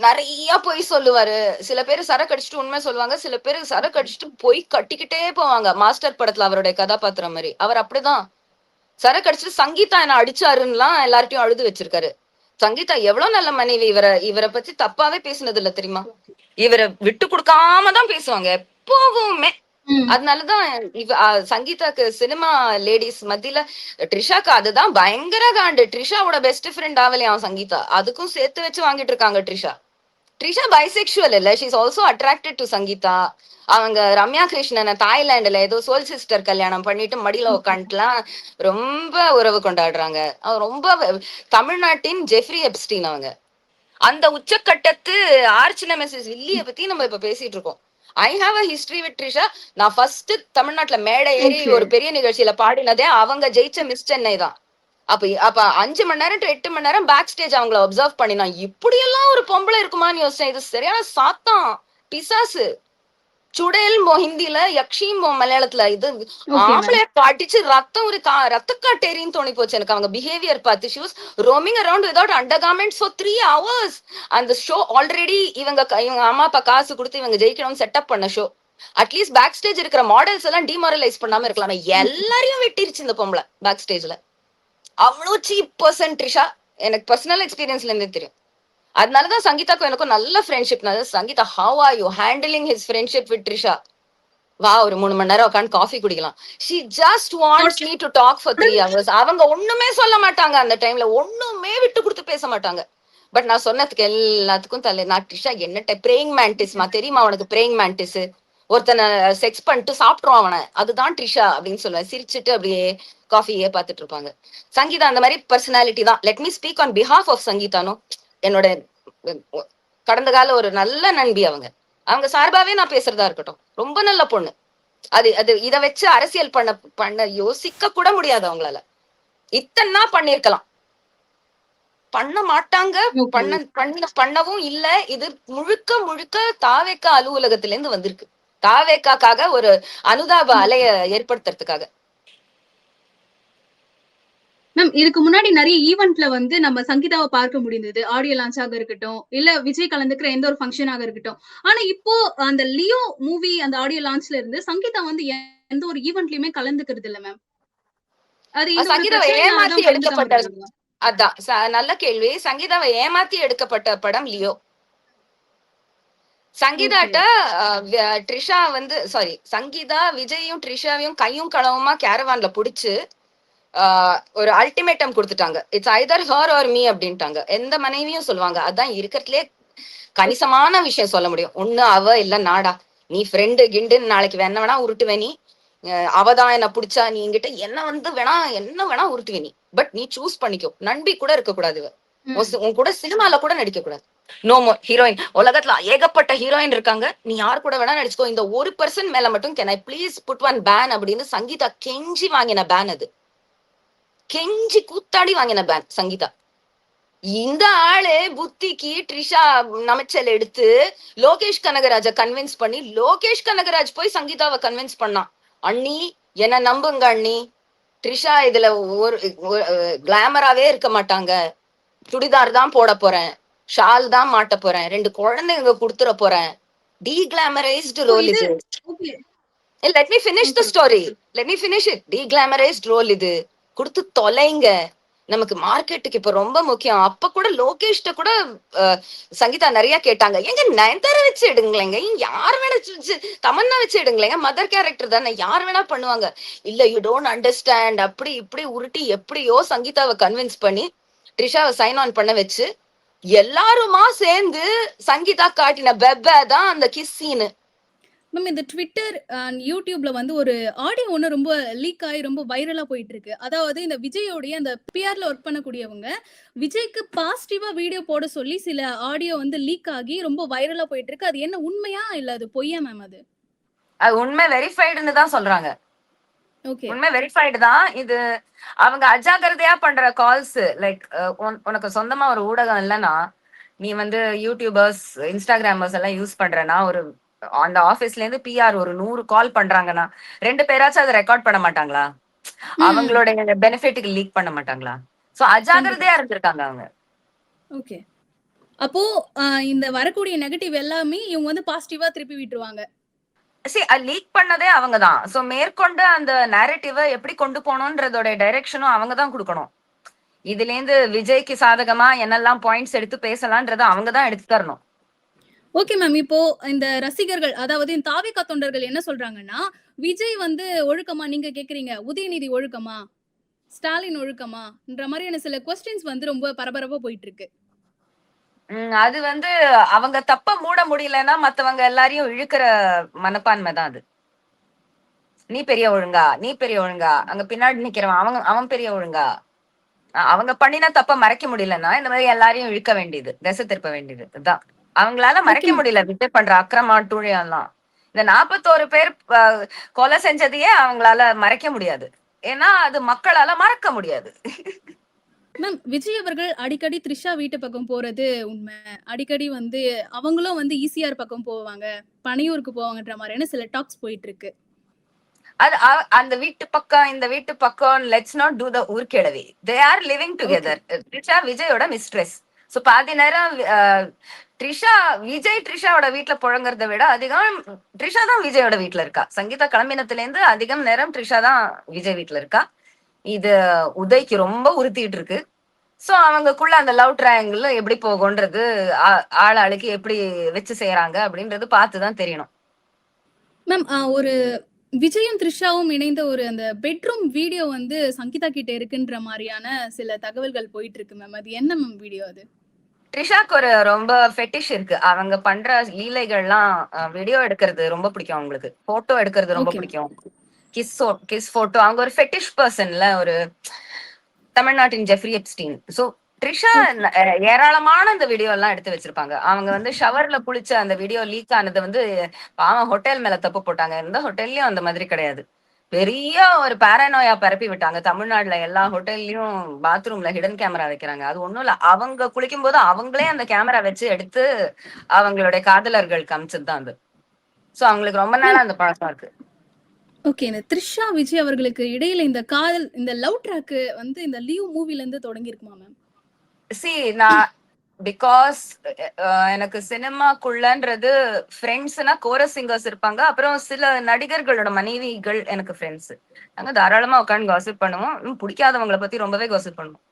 நிறைய பொய் சொல்லுவாரு. சில பேர் சரக்கு அடிச்சுட்டு உண்மை சொல்லுவாங்க, சில பேர் சரக்கு அடிச்சுட்டு பொய் கட்டிக்கிட்டே போவாங்க. மாஸ்டர் படத்துல அவருடைய கதாபாத்திரம் மாதிரி அவர் அப்படிதான் சரக்கு அடிச்சுட்டு சங்கீதா என்ன அடிச்சாருன்னுலாம் எல்லார்ட்டையும் அழுது வச்சிருக்காரு. சங்கீதா எவ்வளவு நல்ல மனைவி. இவரை பத்தி தப்பாவே பேசினது இல்ல தெரியுமா? இவரை விட்டு கொடுக்காம தான் பேசுவாங்க எப்பவுமே. அதனாலதான் சங்கீதாக்கு சினிமா லேடிஸ் மத்தியில ட்ரிஷாக்கு அதுதான் பயங்கர காண்டு. ட்ரிஷாவோட பெஸ்ட் ஃப்ரெண்ட் ஆவலையாம் சங்கீதா, அதுக்கும் சேர்த்து வச்சு வாங்கிட்டு இருக்காங்க. ட்ரிஷா பைசெக்சுவல் இல்ல, she is also attracted to Sangeetha. அவங்க ரம்யா கிருஷ்ணனை தாய்லாந்துல ஏதோ சோல் சிஸ்டர் கல்யாணம் பண்ணிட்டு மடியில உட்காந்துட்டுலாம் ரொம்ப உறவு கொண்டாடுறாங்க. அவங்க ரொம்ப தமிழ்நாட்டின் ஜெஃப்ரி எப்ஸ்டீன் அவங்க. அந்த உச்சக்கட்டத்து ஆர்ச்சனா மெசேஜ் வில்லிய பத்தி நம்ம இப்ப பேசிட்டு இருக்கோம். I have a history with Trisha. நான் ஃபர்ஸ்ட் தமிழ்நாட்டுல மேடை ஏறி ஒரு பெரிய நிகழ்ச்சியில பாடினதே அவங்க ஜெயிச்ச மிஸ் சென்னை தான். அப்ப 5 மணி நேரம் டு 8 மணி நேரம் பேக் ஸ்டேஜ் அவங்கள அப்சர்வ் பண்ணி நான் இப்படி எல்லாம் ஒரு பொம்பளை இருக்குமான்னு யோசிச்சேன். இது சரியான சாத்தம், பிசாசு. சுடேல் ஹிந்தில, யக்ஷிம் மலையாளத்துல. இது ஆம்பளைய பாட்டிச்சு ரத்தம் ஒரு ரத்த காட்டேரின்னு தோணி போச்சு எனக்கு அவங்க பிஹேவியர் பார்த்து. She was roaming around without under garments for 3 hours. அந்த ஷோ ஆல்ரெடி இவங்க அம்மா அப்பா காசு கொடுத்து இவங்க ஜெயிக்கணும்னு செட்டப் பண்ண ஷோ. அட்லீஸ்ட் பேக் ஸ்டேஜ் இருக்கிற மாடல்ஸ் எல்லாம் டிமாரலைஸ் பண்ணாம இருக்கலாம். எல்லாரையும் வெட்டிருச்சு இந்த பொம்பளை பேக் ஸ்டேஜ்ல. அவ்வளோ சீப் பர்சன் ட்ரிஷா. எனக்கு பர்சனல் எக்ஸ்பீரியன்ஸ்ல இருந்தே தெரியும். அதனாலதான் சங்கீதாக்கும் எனக்கும் நல்ல friendship. Sangeetha, how are you handling his friendship with Trisha? வா, ஒரு 3 மணி நேரம் உட்காந்து காஃபி குடிக்கலாம். She just wants me to talk for 3 hours. அவங்க ஒண்ணுமே சொல்ல மாட்டாங்க அந்த டைம்ல, ஒண்ணுமே விட்டு கொடுத்து பேச மாட்டாங்க. பட் நான் சொன்னதுக்கு எல்லாத்துக்கும் நான் ட்ரிஷா என்ன பிரேயிங் மேண்டிஸ்மா தெரியுமா உனக்கு? பிரேயிங் மேண்டிஸ் ஒருத்தனை செக்ஸ் பண்ணிட்டு சாப்பிட்டுருவான் அவனை, அதுதான் ட்ரிஷா அப்படின்னு சொல்லுவேன். சிரிச்சுட்டு அப்படியே காஃபியே பார்த்துட்டு இருப்பாங்க. சங்கீதா அந்த மாதிரி பர்சனாலிட்டி தான். Let me speak on behalf of சங்கீதானோ, என்னோட கடந்த கால ஒரு நல்ல நண்பி அவங்க. அவங்க சார்பாவே நான் பேசுறதா இருக்கட்டும். ரொம்ப நல்ல பொண்ணு. அது இத வச்சு அரசியல் பண்ண யோசிக்க கூட முடியாது அவங்களால. இத்தனை பண்ணிருக்கலாம், பண்ண மாட்டாங்க, பண்ணவும் இல்ல. இது முழுக்க முழுக்க தாவேக்கா அலுவலகத்துல இருந்து வந்திருக்கு. தாவேக்காக்காக ஒரு அனுதாப அலைய ஏற்படுத்துறதுக்காக. மேம் இதுக்கு முன்னாடி நிறைய ஈவென்ட்ல வந்து நம்ம சங்கீதாவை பார்க்க முடிந்தது. ஆடியோ லான்ச்சாக இருக்கட்டும், இல்ல விஜய் கலந்துக்கிற எந்த ஒரு ஃபங்க்ஷனாக இருக்கட்டும். ஆனா இப்போ அந்த லியோ மூவி அந்த ஆடியோ லான்ச்ல இருந்து சங்கீதா வந்து எந்த ஒரு ஈவென்ட்லயுமே கலந்துக்கிறது இல்ல மேம். அது சங்கீதாவை ஏமாத்தி எடுக்கப்பட்ட, அதான் நல்ல கேள்வி. சங்கீதாவை ஏமாத்தி எடுக்கப்பட்ட படம் லியோ. சங்கீதாட்ட ட்ரிஷா வந்து சாரி சங்கீதா விஜயும் ட்ரிஷாவையும் கையும் களவுமா கேரவான்ல புடிச்சு ஒரு அல்டிமேட்டம் கொடுத்துட்டாங்க. It's Hyder her R me அப்படின்ட்டாங்க. எந்த மனைவியும் சொல்லுவாங்க. அதான் இருக்கிறதுலே கணிசமான விஷயம் சொல்ல முடியும். ஒண்ணு அவ இல்ல நாடா. நீ ஃப்ரெண்டு கிண்டுன்னு நாளைக்கு வேணா உருட்டுவே நீ. அவதான் என்ன பிடிச்சா, நீ என்கிட்ட என்ன வந்து என்ன வேணா உருட்டுவே நீ. பட் நீ சூஸ் பண்ணிக்கோ. நண்பி கூட இருக்க கூடாது. உன் கூட சினிமால கூட நடிக்க கூடாது. No more heroine. உலகத்துல ஏகப்பட்ட ஹீரோயின் இருக்காங்க, நீ யார் கூட வேணா நடிச்சுக்கோ. இந்த ஒரு பர்சன் மேல மட்டும் can I please put one ban அப்படின்னு சங்கீதா கெஞ்சி வாங்கின பேன். அது கெஞ்சி கூத்தாடி வாங்கின பேன் சங்கீதா. இந்த ஆளு புத்திக்கு ட்ரிஷா நமைச்சல் எடுத்து லோகேஷ் கனகராஜ கன்வின்ஸ் பண்ணி, லோகேஷ் கனகராஜ் போய் சங்கீதாவை கன்வின்ஸ் பண்ணான். அண்ணி என்ன நம்புங்க அண்ணி, ட்ரிஷா இதுல ஒரு கிளாமராவே இருக்க மாட்டாங்க, சுடிதார் தான் போட போறேன், ஷால் தான் மாட்ட போறேன், 2 குழந்தைங்க கொடுத்துட போறேன், டீகிளாமரைஸ்டு So ரோல் இது இது. Okay. Let me finish the okay. Story. Let me finish it. Deglamorised role இது. குடுத்து தொலைங்க. நமக்கு மார்க்கெட்டுக்கு இப்ப ரொம்ப முக்கியம். அப்ப கூட லோகேஷ்ட கூட சங்கீதா நிறைய கேட்டாங்க, எங்க நயன்தாரா வச்சு எடுங்களேங்க, யார் வேணா தமன்னா வச்சு எடுங்களேங்க, மதர் கேரக்டர் தானே, யார் வேணா பண்ணுவாங்க. இல்ல யூ டோன்ட் அண்டர்ஸ்டாண்ட், அப்படி இப்படி உருட்டி எப்படியோ சங்கீதாவை கன்வின்ஸ் பண்ணி ட்ரிஷாவை சைன் ஆன் பண்ண வச்சு எல்லாருமா சேர்ந்து சங்கீதா காட்டின பெப்ப தான் அந்த கிஸ் சீனு. மேம் இந்த ட்விட்டர் யூடியூப்ல வந்து ஒரு ஆடியோ ஒன்று ரொம்ப லீக் ஆகி ரொம்ப வைரலா போயிட்டு இருக்கு. அதாவது இந்த விஜயோடைய அந்த பிஆர்ல ஒர்க் பண்ணக்கூடியவங்க விஜய்க்கு பாசிட்டிவா வீடியோ போட சொல்லி சில ஆடியோ வந்து லீக் ஆகி ரொம்ப வைரலா போயிட்டு இருக்கு. அது என்ன உண்மையா இல்ல அது பொய்யா மேம்? அது உண்மை வெரிஃபைடுன்னு தான் சொல்றாங்க. ஓகே. உண்மை வெரிஃபைடு தான் இது. அவங்க அஜாக்கிரதையா பண்ற கால்ஸ். லைக் உனக்கு சொந்தமா ஒரு ஊடகம் இல்லைன்னா நீ வந்து யூடியூபர்ஸ் இன்ஸ்டாகிராமர்ஸ் எல்லாம் யூஸ் பண்றனா, ஒரு அந்த ஆபீஸ்ல இருந்து பிஆர் ஒரு 100 கால் பண்றாங்கன்னா 2 பேராச்சும் அதை ரெக்கார்ட் பண்ண மாட்டாங்களா? அவங்களோட பெனிஃபிட்டுக்கு லீக் பண்ண மாட்டாங்களா? சோ அஜாக்கிரதையா இருந்திருக்காங்க அவங்க. ஓகே. அப்போ இந்த வரக்கூடிய நெகட்டிவ் எல்லாமே இவங்க வந்து பாசிட்டிவா திருப்பி விட்டுருவாங்க. லீக் பண்ணதே அவங்கதான். சோ மேற்கொண்டு அந்த நேரேட்டிவ எப்படி கொண்டு போகணும்ன்றதோட டைரக்ஷனும் அவங்க தான் கொடுக்கணும். இதுல இருந்து விஜய்க்கு சாதகமா என்னெல்லாம் பாயிண்ட்ஸ் எடுத்து பேசலாம்ன்றத அவங்க தான் எடுத்து தரணும். Okay ma'am. இப்போ இந்த ரசிகர்கள், அதாவது இந்த தாவேகா தொண்டர்கள் என்ன சொல்றாங்கன்னா, விஜய் வந்து ஒழுக்கமா, நீங்க கேக்குறீங்க உதயநிதி ஒழுக்கமா, ஸ்டாலின் ஒழுக்கமான்ற மாதிரியான சில கொஸ்டின்ஸ் வந்து ரொம்ப பரபரப்பா போயிட்டு இருக்கு. அது வந்து அவங்க தப்ப மூட முடியலன்னா மத்தவங்க எல்லாரையும் இழுக்கிற மனப்பான்மை தான் அது. நீ பெரிய ஒழுங்கா, நீ பெரிய ஒழுங்கா, அங்க பின்னாடி நிக்கிறவன் அவன் பெரிய ஒழுங்கா. அவங்க பண்ணினா தப்ப மறைக்க முடியலன்னா இந்த மாதிரி எல்லாரையும் இழுக்க வேண்டியது, திசை திருப்ப வேண்டியது. இதுதான் அவங்களால மறைக்க முடியல விஜய் பண்ற அக்கிரமா டூழியெல்லாம். இந்த 41 பேர் கொலை செஞ்சதையே அவங்களால மறைக்க முடியாது. ஏன்னா அது மக்களால மறக்க முடியாது. மேம் விஜய் அவர்கள் அடிக்கடி த்ரிஷா வீட்டு பக்கம் போறது உண்மை. அடிக்கடி வந்து அவங்களும் வந்து ஈசிஆர் பக்கம் போவாங்க, பனையூருக்கு போவாங்கன்ற மாதிரியான சில டாக்ஸ் போயிட்டு இருக்கு. அது அந்த வீட்டு பக்கம் இந்த வீட்டு பக்கம், லெட்ஸ் நாட் டூ த ஊர்கிழவி. They are living together. Trisha விஜயோட மிஸ்ட்ரெஸ். சோ பாதி நேரம் ட்ரிஷாவோட வீட்டுல புழங்குறத விட அதிகம் ட்ரிஷா தான் விஜயோட வீட்டுல இருக்கா. சங்கீதா கிளம்பினத்துல இருந்து அதிகம் நேரம் ட்ரிஷா தான் விஜய் வீட்டுல இருக்கா. இது உதய்க்கு ரொம்ப உறுத்திட்டு இருக்கு. சோ அவங்கக்குள்ள அந்த லவ் ட்ரையாங்கிள் எப்படி போகும்ன்றது ஆள் ஆளுக்கு எப்படி வச்சு செய்யறாங்க அப்படின்றது பார்த்துதான் தெரியணும். மேம் ஒரு விஜயும் த்ரிஷாவும் இணைந்த ஒரு அந்த பெட்ரூம் வீடியோ வந்து சங்கீதா கிட்ட இருக்குன்ற மாதிரியான சில தகவல்கள் போயிட்டு இருக்கு மேம். அது என்ன மேம் வீடியோ அது? ட்ரிஷாக்கு ஒரு ரொம்ப ஃபெட்டிஷ் இருக்கு. அவங்க பண்ற லீலைகள்லாம் வீடியோ எடுக்கிறது ரொம்ப பிடிக்கும் அவங்களுக்கு. போட்டோ எடுக்கிறது ரொம்ப ஓகே. பிடிக்கும். Kiss photo. அவங்க ஒரு ஃபெட்டிஷ் பர்சன்ல ஒரு தமிழ்நாட்டின் ஜெஃப்ரி எப்ஸ்டீன். சோ ட்ரிஷா ஏராளமான இந்த வீடியோ எல்லாம் எடுத்து வச்சிருப்பாங்க. அவங்க வந்து ஷவர்ல குளிச்ச அந்த வீடியோ லீக் ஆனது வந்து பாவம் ஹோட்டல் மேல தப்பு போட்டாங்க. எந்த ஹோட்டல்லயும் அந்த மாதிரி கிடையாது. பெரிய ஒரு பாரனோயா பரப்பி விட்டாங்க. தமிழ்நாடுல எல்லா ஹோட்டல்லயும் பாத்ரூம்ல ஹிடன் கேமரா வைக்கிறாங்க. அது ஒண்ணும் இல்ல. அவங்க குளிக்கும் போது அவங்களே அந்த கேமரா வச்சு எடுத்து அவங்களுடைய காதலர்கள் காமிச்சதுதான் அது. சோ அவங்களுக்கு ரொம்ப நாளா அந்த பழக்கம் இருக்கு. ஓகே. இந்த த்ரிஷா விஜய் அவர்களுக்கு இடையில இந்த காதல், இந்த லவ் ட்ராக் வந்து இந்த லீவ் மூவில இருந்து தொடங்கி இருக்குமா மேம்? நான் பிகாஸ் எனக்கு சினிமாக்குள்ளன்றது ஃப்ரெண்ட்ஸ்னா கோரஸ் சிங்கர்ஸ் இருப்பாங்க. அப்புறம் சில நடிகர்களோட மனைவிகள் எனக்கு ஃப்ரெண்ட்ஸ். நாங்க தாராளமா உட்காந்து காசிப் பண்ணுவோம். பிடிக்காதவங்களை பத்தி ரொம்பவே காசிப் பண்ணுவோம்.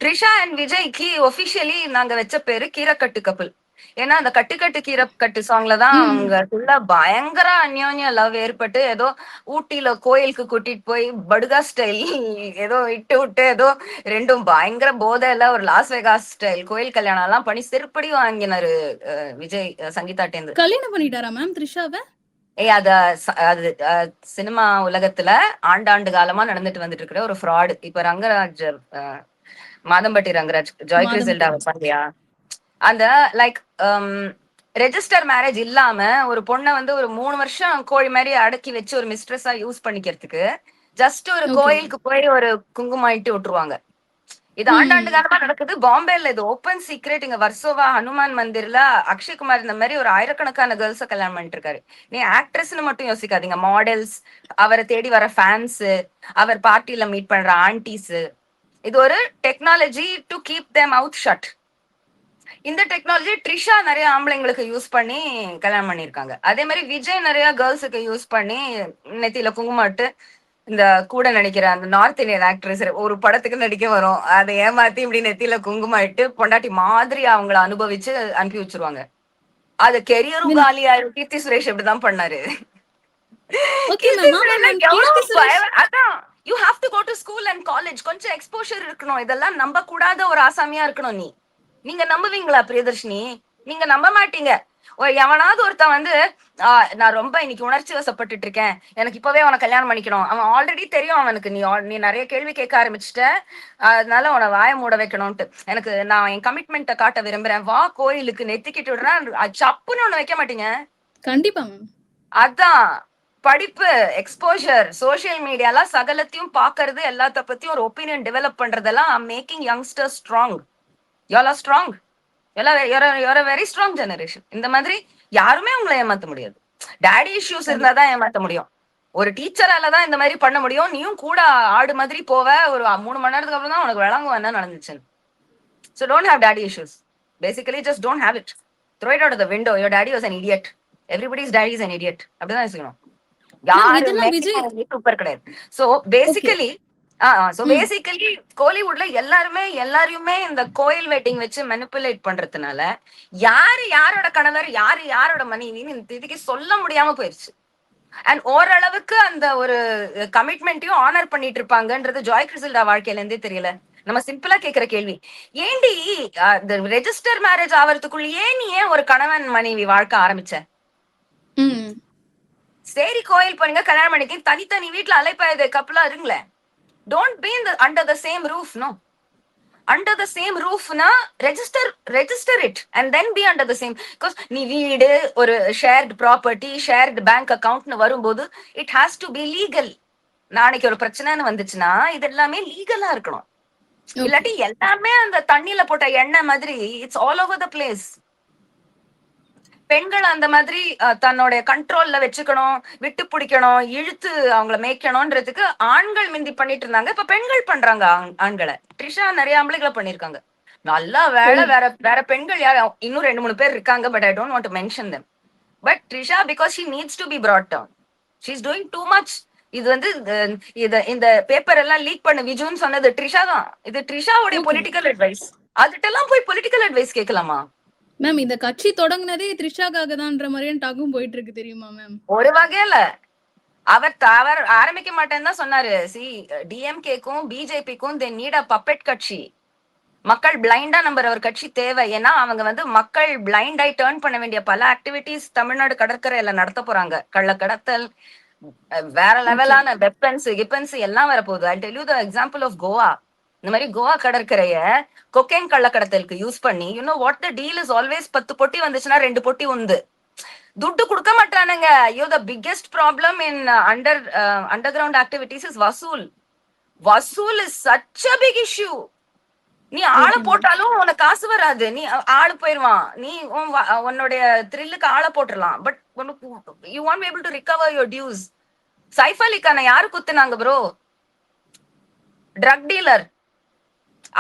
ட்ரிஷா அண்ட் விஜய்க்கு ஒபிஷியலி நாங்க வச்ச பேரு கீரக்கட்டு கப்பல். ஏன்னா அந்த கட்டு கீரக்கட்டு சாங்ல தான் அவங்க பயங்கர அந்யோன்ய லவ் ஏற்பட்டு ஏதோ ஊட்டியில கோயிலுக்கு கூட்டிட்டு போய் படுகா ஸ்டைல் ஏதோ இட்டு விட்டு ஏதோ ரெண்டும் பயங்கர போதையில ஒரு லாஸ் வேகாஸ் ஸ்டைல் கோயில் கல்யாணம் எல்லாம் பண்ணி செருப்படி வாங்கினாரு விஜய் சங்கீதாட்டேந்து. கல்யாணம் பண்ணிட்டாரா மேம் த்ரிஷாவை? அது சினிமா உலகத்துல ஆண்டாண்டு காலமா நடந்துட்டு வந்துட்டு இருக்கிற ஒரு ஃப்ராடு. இப்ப ரங்கராஜ் மாதம்பட்டி ரங்கராஜ் ஜாய் கிரிசெல்டா பாத்தியா? அந்த லைக் ரெஜிஸ்டர் மேரேஜ் இல்லாம ஒரு பொண்ணை வந்து ஒரு 3 வருஷம் கோழி மாதிரி அடக்கி வச்சு ஒரு மிஸ்ட்ரஸா யூஸ் பண்ணிக்கிறதுக்கு ஜஸ்ட் ஒரு கோயிலுக்கு போய் ஒரு குங்குமம் இட்டு விட்டுருவாங்க. இது ஆண்டாண்டு காலமா நடக்குது. பாம்பேல இது ஓப்பன் சீக்ரெட். இங்க வர்சோவா ஹனுமான் மந்திர்ல அக்ஷய்குமார் இந்த மாதிரி ஒரு ஆயிரக்கணக்கான கேர்ள்ஸ கல்யாணம் பண்ணிட்டு இருக்காரு. நீ ஆக்ட்ரஸ்னு மட்டும் யோசிக்காதீங்க. மாடல்ஸ், அவரை தேடி வர ஃபேன்ஸ், அவர் பார்ட்டில மீட் பண்ற ஆன்டிஸ், இது ஒரு technology to keep them out shut. இந்த டெக்னாலஜி ட்ரிஷா நிறைய ஆம்பளைங்களுக்கு யூஸ் பண்ணி கல்யாணம் பண்ணிருக்காங்க. அதே மாதிரி விஜய் நிறைய கேர்ள்ஸுக்கு யூஸ் பண்ணி நெத்தியில குங்குமம் இட்டு இந்த கூட நடிக்கிற அந்த நார்த் இந்தியன் ஆக்ட்ரஸ் ஒரு படத்துக்கு நடிக்க வரும், அதை ஏமாத்தி இப்படி நெத்தியில குங்குமம் இட்டு பொண்டாட்டி மாதிரி அவங்கள அனுபவிச்சு அனுப்பி வச்சிருவாங்க. அது கெரியரும் காலி ஆயிரும். கீர்த்தி சுரேஷ் இப்படிதான் பண்ணாரு. Okay ma'am. ஆமா மேம். கீர்த்தி சுரேஷ் அதான் you have to go to school and college. கொஞ்சம் எக்ஸ்போஷர் இருக்கணும். இதெல்லாம் நம்ப கூடாத ஒரு ஆசாமியா இருக்கணும். நீங்க நம்புவீங்களா பிரியதர்ஷினி? நீங்க நம்ப மாட்டீங்க. எவனாவது ஒருத்தன் வந்து நான் ரொம்ப இன்னைக்கு உணர்ச்சி வசப்பட்டுட்டு இருக்கேன், எனக்கு இப்பவே அவனை கல்யாணம் பண்ணிக்கணும், அவன் ஆல்ரெடி தெரியும் அவனுக்கு நீ நிறைய கேள்வி கேட்க ஆரம்பிச்சுட்ட, அதனால உன வாய மூட வைக்கணும்ட்டு, எனக்கு நான் என் கமிட்மெண்ட்டை காட்ட விரும்புறேன், வா கோயிலுக்கு நெத்திக்கிட்டு விடுறேன், சப்புன்னு ஒண்ணு வைக்க மாட்டீங்க. கண்டிப்பா மேம். அதான் படிப்பு, எக்ஸ்போஷர், சோசியல் மீடியாலாம் சகலத்தையும் பாக்குறது, எல்லாத்த பத்தியும் ஒரு ஒப்பீனியன் டெவலப் பண்றதெல்லாம் making youngster strong. y'all are strong. you're a very strong generation. இந்த மாதிரி யாருமே உங்களை ஏமாத்த முடியாது. டாடி இஷ்யூஸ் இருந்தாதான் ஏமாத்த முடியும். ஒரு டீச்சரால தான் இந்த மாதிரி பண்ண முடியும். நீயும் கூட ஆடு மாதிரி போவ, ஒரு 3 மணி நேரத்துக்கு அப்புறம் தான் உனக்கு விளங்கும் என்ன நடந்துச்சு. So don't have daddy issues. Basically just don't have it. Throw it out of the window. Your daddy was an idiot. Everybody's daddy is an idiot. அப்படிதான் யோசிக்கணும். யாருமே சூப்பர் கிடையாது. So basically கோலிவுட்ல எல்லாரையுமே இந்த கோயில் வெட்டிங் வச்சு மெனிப்புலேட் பண்றதுனால யாரு யாரோட கணவர், யாரு யாரோட மனைவின்னு இதுக்கு சொல்ல முடியாம போயிருச்சு. அண்ட் ஓரளவுக்கு அந்த ஒரு கமிட்மெண்ட்டையும் ஆனர் பண்ணிட்டு இருப்பாங்கன்றது ஜாய் கிறிசல்டா வாழ்க்கையில இருந்தே தெரியல. நம்ம சிம்பிளா கேக்குற கேள்வி, ஏண்டி ரெஜிஸ்டர் மேரேஜ் ஆவறதுக்குள்ளேயே நீ ஏன் ஒரு கணவன் மனைவி வாழ்க்கை ஆரம்பிச்ச? சரி கோயில் போனீங்க, கல்யாணம் பண்ணிக்க, தனித்தனி வீட்டுல அலைப்பாயுது கப்பலா இருங்களேன். Don't be under the same roof, no. Under the same roof na register it and then be under the same, because நீ வீடு, ஒரு shared property, shared bank account னு வரும்போது it has to be legal. நாளைக்கு ஒரு பிரச்சனைன்னு வந்துச்சுன்னா இது எல்லாமே லீகலா இருக்கணும். இல்லாட்டி எல்லாமே அந்த தண்ணியில போட்ட எண்ணெய் மாதிரி it's all over the place. பெண்கள் அந்த மாதிரி தன்னோட கண்ட்ரோல்ல வச்சுக்கணும், விட்டு பிடிக்கணும், இழுத்து அவங்கள மேய்க்கணும்ன்றதுக்கு ஆண்கள் மிந்தி பண்ணிட்டு இருந்தாங்க. இப்ப பெண்கள் பண்றாங்க ஆண்களை. ட்ரிஷா நிறைய ஆம்பளைகளை பண்ணிருக்காங்க. நல்லா வேலை. வேற வேற பெண்கள் யார் இன்னும் 2-3 பேர் இருக்காங்க, but I don't want to mention them. But Trisha because she needs to be brought down. She is doing too much. இது வந்து இந்த பேப்பர் எல்லாம் லீக் பண்ண விஜுன்னு சொன்னது ட்ரிஷா தான். இது ட்ரிஷாவுடைய பொலிட்டிக்கல் அட்வைஸ். அதுட்டெல்லாம் போய் பொலிட்டிக்கல் அட்வைஸ் கேட்கலாமா மேம்? இந்த கட்சி தொடங்குனதே த்ரிஷாக்காக தான்ன்ற மாதிரியும் டாக்கும் போயிட்டு இருக்கு தெரியுமா மேம்? ஒரு வகையில அவர் ஆரம்பிக்க மாட்டேன்னு தான் சொன்னாரு. டிஎம்கேக்கும் பிஜேபிக்கும் தே நீட் அ பப்பெட் கட்சி. மக்கள் பிளைண்டா நம்புற ஒரு கட்சி தேவை. ஏன்னா அவங்க வந்து மக்கள் பிளைண்டாய் டேர்ன் பண்ண வேண்டிய பல ஆக்டிவிட்டிஸ் தமிழ்நாடு கடற்கரையில நடத்த போறாங்க. கள்ள கடத்தல், வேற லெவலான வெப்பன்ஸ் எல்லாம் வரப்போகுது. I tell you the example of Goa. இந்த மாதிரி கோவா கடற்கரைய கொக்கைன் கள்ளக்கடத்தலுக்கு யூஸ் பண்ணி, you know what the deal is always 10 பொட்டி வந்துச்சுன்னா 2 பொட்டி உண்டு. துட்டு கொடுக்க மாட்டானுங்க. ஐயோ, the biggest problem in underground activities is வசூல் is such a big issue. நீ ஆளை போட்டாலும் உனக்கு காசு வராது, நீ ஆளு போயிருவான். நீ உன்னுடைய த்ரில்லுக்கு ஆளை போட்டுடலாம், but you want be able to recover your dues. Saif Ali கானை யாரு குத்துனாங்க ப்ரோ? Drug dealer.